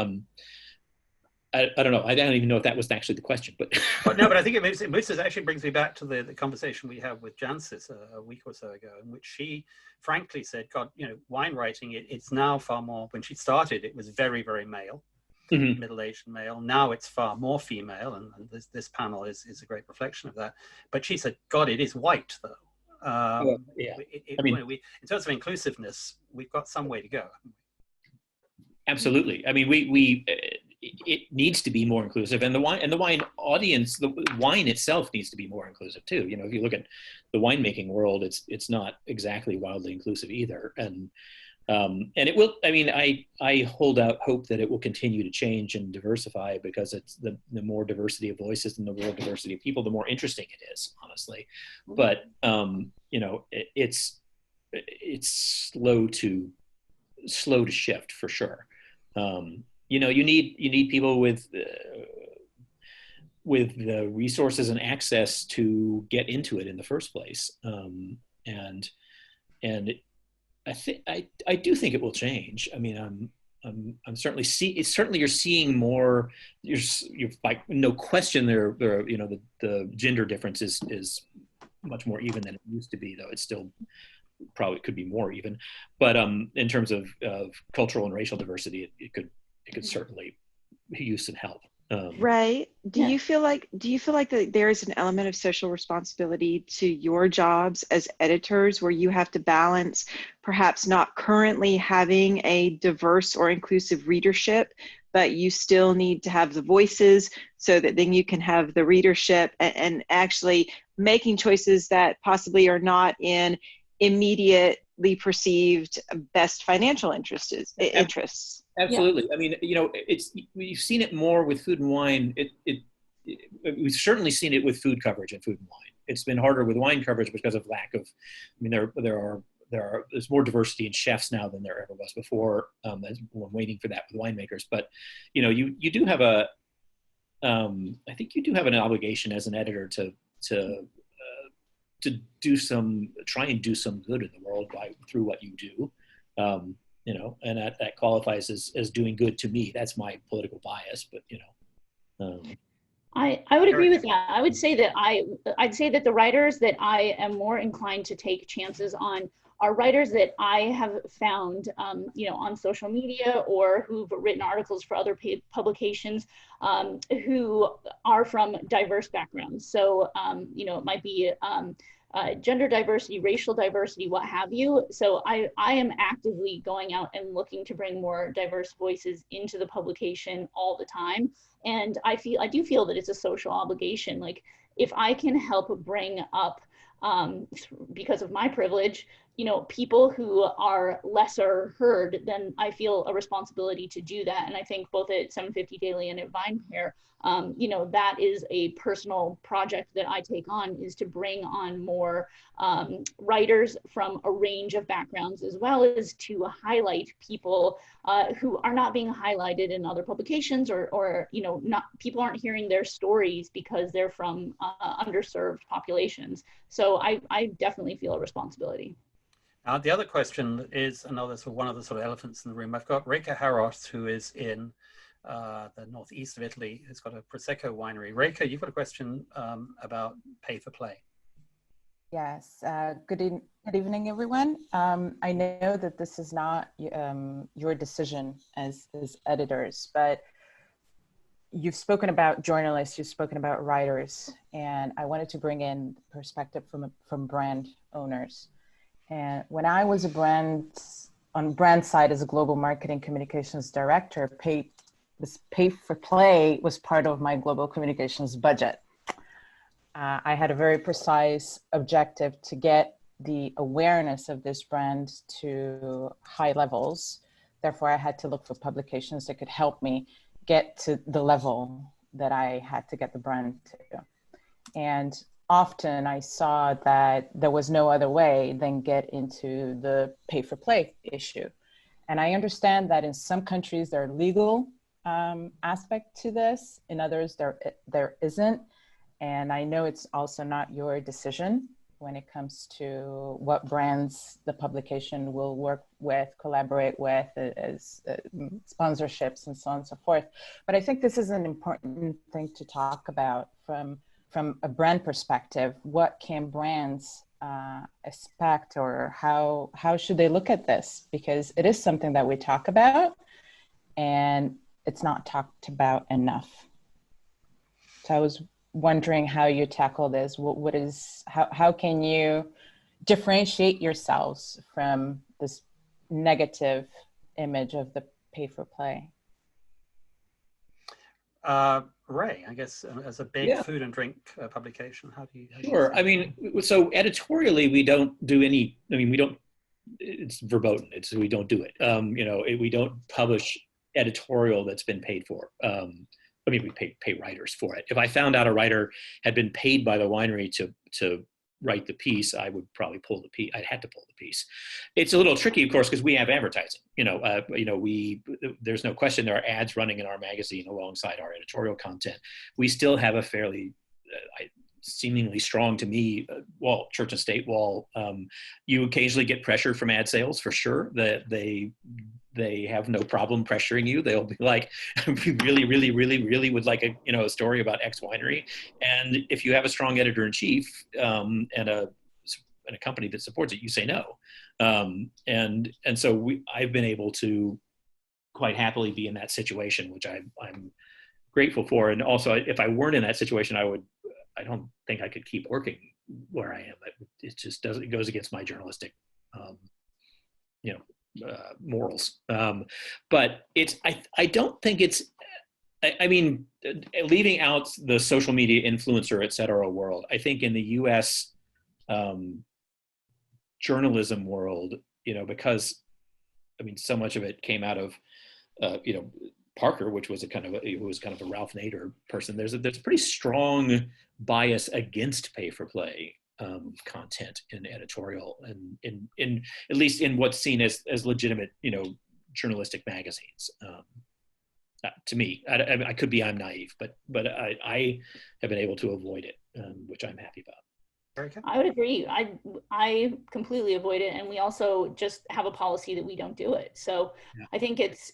I don't know. I don't even know if that was actually the question, but no. But I think it actually brings me back to the conversation we had with Jancis a week or so ago, in which she frankly said, "God, wine writing it's now far more." When she started, it was very, very male, mm-hmm. middle-aged male. Now it's far more female, and this panel is a great reflection of that. But she said, "God, it is white though." Yeah. In terms of inclusiveness, we've got some way to go. Absolutely. I mean, it needs to be more inclusive, and the wine audience, the wine itself needs to be more inclusive too. If you look at the winemaking world, it's not exactly wildly inclusive either, and it will. I mean, I hold out hope that it will continue to change and diversify, because it's the more diversity of voices and the more diversity of people, the more interesting it is, honestly. But it's slow to shift for sure. You need people with the resources and access to get into it in the first place, and I do think it will change. I mean, I'm certainly you're seeing more. You're like, no question there the gender difference is much more even than it used to be, though it's still probably could be more even. But in terms of cultural and racial diversity, it could certainly use some help. Ray, do you feel like that there is an element of social responsibility to your jobs as editors, where you have to balance perhaps not currently having a diverse or inclusive readership, but you still need to have the voices so that then you can have the readership, and actually making choices that possibly are not in immediately perceived best financial interests? Absolutely. Yeah. I mean, we've seen it more with food and wine. We've certainly seen it with food coverage and food and wine. It's been harder with wine coverage because of lack of. I mean, there's more diversity in chefs now than there ever was before. I'm waiting for that with winemakers, but you do have I think you do have an obligation as an editor to try and do some good in the world through what you do. And that qualifies as doing good to me. That's my political bias, but I would agree with that. I would say that I'd say that the writers that I am more inclined to take chances on are writers that I have found, you know, on social media or who've written articles for other publications, who are from diverse backgrounds. So, you know, it might be gender diversity, racial diversity, what have you. So I am actively going out and looking to bring more diverse voices into the publication all the time. And I do feel that it's a social obligation. Like, if I can help bring up, because of my privilege, you know, people who are lesser heard, then I feel a responsibility to do that. And I think both at 750 Daily and at Vinepair, you know, that is a personal project that I take on, is to bring on more writers from a range of backgrounds, as well as to highlight people who are not being highlighted in other publications, or you know, people aren't hearing their stories because they're from underserved populations. So I definitely feel a responsibility. The other question is one of the sort of elephants in the room. I've got Reka Haros, who is in the northeast of Italy, who's got a Prosecco winery. Reka, you've got a question about pay for play. Yes, good evening, everyone. I know that this is not your decision as editors, but you've spoken about journalists, you've spoken about writers, and I wanted to bring in perspective from brand owners. And when I was on brand side as a global marketing communications director, this pay for play was part of my global communications budget. I had a very precise objective to get the awareness of this brand to high levels. Therefore, I had to look for publications that could help me get to the level that I had to get the brand to. And often I saw that there was no other way than get into the pay for play issue. And I understand that in some countries there are legal aspect to this, in others there isn't. And I know it's also not your decision when it comes to what brands the publication will work with, collaborate with, as sponsorships and so on and so forth. But I think this is an important thing to talk about from a brand perspective. What can brands expect, or how should they look at this? Because it is something that we talk about and it's not talked about enough. So I was wondering how you tackle this. How can you differentiate yourselves from this negative image of the pay for play? Ray, I guess as a big food and drink publication, how do you? Sure. I mean, so editorially, we don't do any. I mean, we don't. It's verboten. We don't do it. You know, we don't publish editorial that's been paid for. I mean, we pay writers for it. If I found out a writer had been paid by the winery to write the piece, I would probably pull the piece. I'd had to pull the piece. It's a little tricky, of course, because we have advertising. There's no question there are ads running in our magazine alongside our editorial content. We still have a fairly seemingly strong, to me, church and state wall. You occasionally get pressure from ad sales, for sure, that they have no problem pressuring you. They'll be like, really, really, really, really would like a story about X winery. And if you have a strong editor-in-chief and a company that supports it, you say no. And so I've been able to quite happily be in that situation, which I'm grateful for. And also, if I weren't in that situation, I don't think I could keep working where I am. It just doesn't. It goes against my journalistic, morals. But I don't think it's. I mean, leaving out the social media influencer, et cetera, world, I think in the U.S. Journalism world, because I mean, so much of it came out of, Parker, which was who was kind of a Ralph Nader person. There's a pretty strong bias against pay for play content in editorial, and in at least in what's seen as legitimate, journalistic magazines. To me, I could be, I'm naive, but I have been able to avoid it, which I'm happy about. I would agree. I completely avoid it, and we also just have a policy that we don't do it. So yeah. I think it's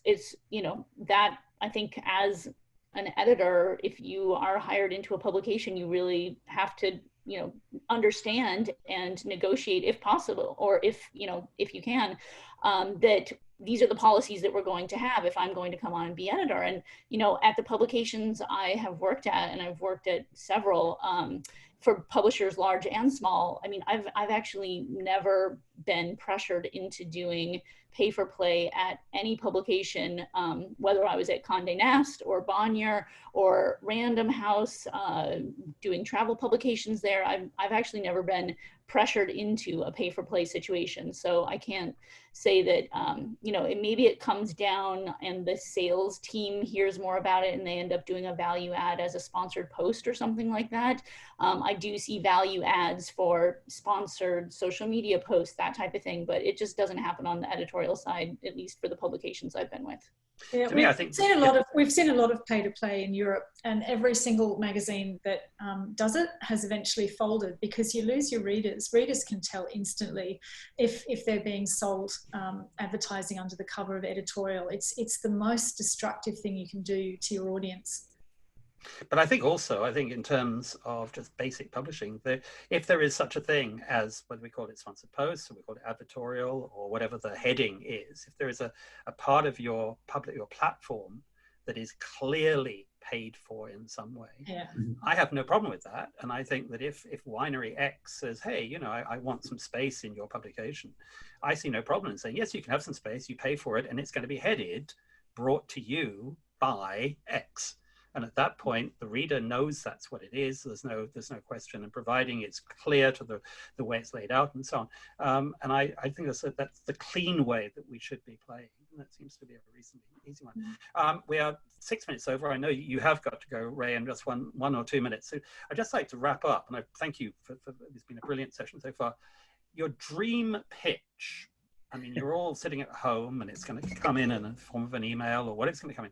that I think as an editor, if you are hired into a publication, you really have to you know, understand and negotiate if possible, or if you can, that these are the policies that we're going to have if I'm going to come on and be editor. And, you know, at the publications I have worked at, and I've worked at several, for publishers large and small, I mean, I've actually never been pressured into doing pay for play at any publication, whether I was at Condé Nast or Bonnier or Random House, doing travel publications there. I've actually never been pressured into a pay for play situation. So I can't say that, you know, maybe it comes down and the sales team hears more about it and they end up doing a value add as a sponsored post or something like that. I do see value ads for sponsored social media posts, that type of thing, but it just doesn't happen on the editorial side, at least for the publications I've been with. Yeah, to me, I think we've seen a lot of pay to play in Europe, and every single magazine that does it has eventually folded, because you lose your readers. Readers can tell instantly if they're being sold advertising under the cover of editorial. It's the most destructive thing you can do to your audience. But I think also, in terms of just basic publishing, that if there is such a thing as, whether we call it sponsored posts or we call it advertorial or whatever the heading is, if there is a part of your platform that is clearly paid for in some way, yeah, I have no problem with that. And I think that if Winery X says, hey, you know, I want some space in your publication, I see no problem in saying, yes, you can have some space, you pay for it, and it's going to be headed, brought to you by X. And at that point, the reader knows that's what it is. There's no question, and providing it's clear to the way it's laid out and so on. And I think that's the clean way that we should be playing. And that seems to be a reasonably easy one. We are 6 minutes over. I know you have got to go, Ray, in just one or 2 minutes. So I'd just like to wrap up, and I thank you for it's been a brilliant session so far. Your dream pitch. I mean, you're all sitting at home, and it's going to come in the form of an email or what it's going to come in.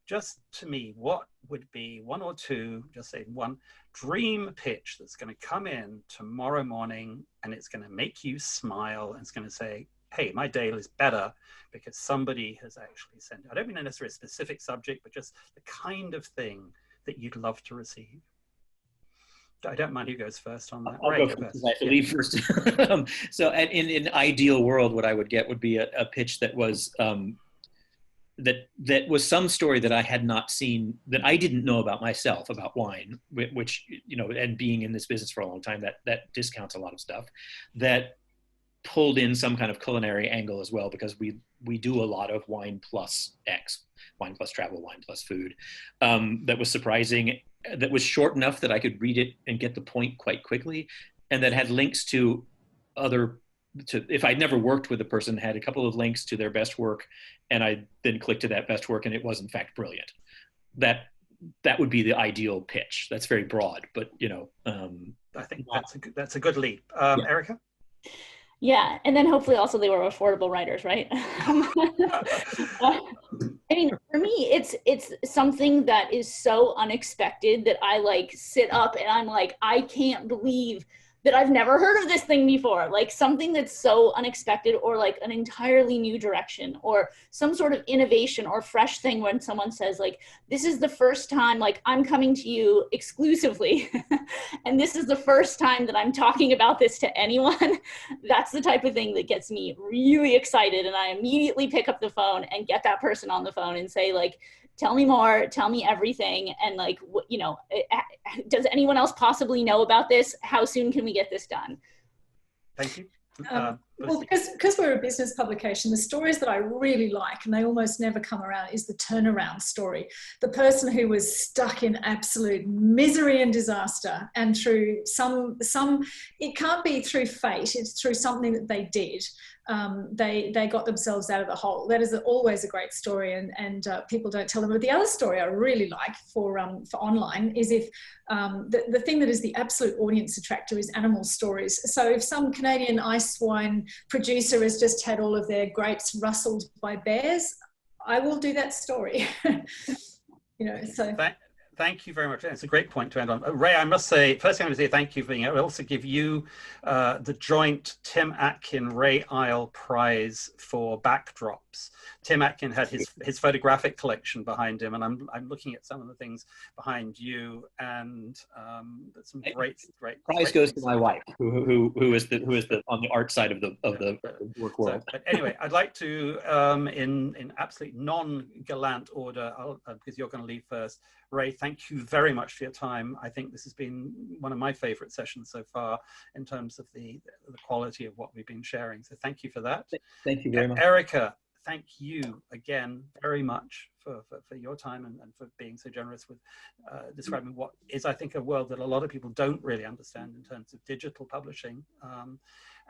Just to me, what would be one or two, just say one dream pitch that's going to come in tomorrow morning, and it's going to make you smile, and it's going to say, hey, my day is better because somebody has actually sent it. I don't mean necessarily a specific subject, but just the kind of thing that you'd love to receive. I don't mind who goes first on that. I'll go first. I believe first. So in an ideal world, what I would get would be a pitch that was that was some story that I had not seen, that I didn't know about myself, about wine, which, you know, and being in this business for a long time, that discounts a lot of stuff, that pulled in some kind of culinary angle as well, because we do a lot of wine plus X, wine plus travel, wine plus food, that was surprising, that was short enough that I could read it and get the point quite quickly, and that had links to if I'd never worked with a person, had a couple of links to their best work, and I then clicked to that best work and it was in fact brilliant. That would be the ideal pitch. That's very broad, but you know, I think that's a good leap. Yeah. Erica? Yeah, and then hopefully also they were affordable writers, right? I mean, for me, it's something that is so unexpected that I like sit up and I'm like, I can't believe that I've never heard of this thing before. Like something that's so unexpected, or like an entirely new direction, or some sort of innovation or fresh thing when someone says like, this is the first time, like I'm coming to you exclusively and this is the first time that I'm talking about this to anyone. That's the type of thing that gets me really excited, and I immediately pick up the phone and get that person on the phone and say like, tell me more, tell me everything. And like, you know, does anyone else possibly know about this? How soon can we get this done? Thank you. Well, because we're a business publication, the stories that I really like, and they almost never come around, is the turnaround story. The person who was stuck in absolute misery and disaster, and through some, it can't be through fate, it's through something that they did. They got themselves out of the hole. That is always a great story, and people don't tell them. But the other story I really like for online is if the thing that is the absolute audience attractor is animal stories. So if some Canadian ice wine producer has just had all of their grapes rustled by bears, I will do that story. You know, so. Thank you very much. It's a great point to end on. Ray, I must say, first thing I'm going to say thank you for being here. I'll also give you the joint Tim Atkin Ray Isle Prize for backdrops. Tim Atkin had his photographic collection behind him, and I'm looking at some of the things behind you, and some great prize goes to my wife, who is the on the art side of the work world. So, but anyway, I'd like to in absolute non-gallant order, because you're going to leave first. Ray, thank you very much for your time. I think this has been one of my favorite sessions so far in terms of the quality of what we've been sharing. So thank you for that. Thank you very much. Erica, thank you again very much for your time and for being so generous with describing what is, I think, a world that a lot of people don't really understand in terms of digital publishing.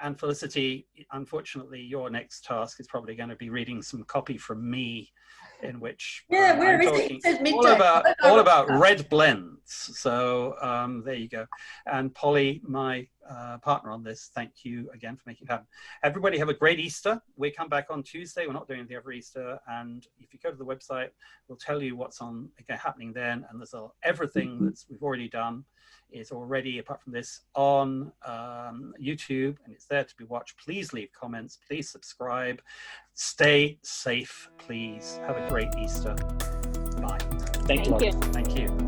And Felicity, unfortunately, your next task is probably going to be reading some copy from me, in which I'm talking all about red blends. So there you go. And Polly, my partner on this, thank you again for making it happen. Everybody have a great Easter. We come back on Tuesday. We're not doing anything every Easter. And if you go to the website, we'll tell you what's happening then. And there's everything that we've already done is already, apart from this, on YouTube, and it's there to be watched. Please leave comments. Please subscribe. Stay safe, please. Have a great Easter. Bye. Thank you. Thank you.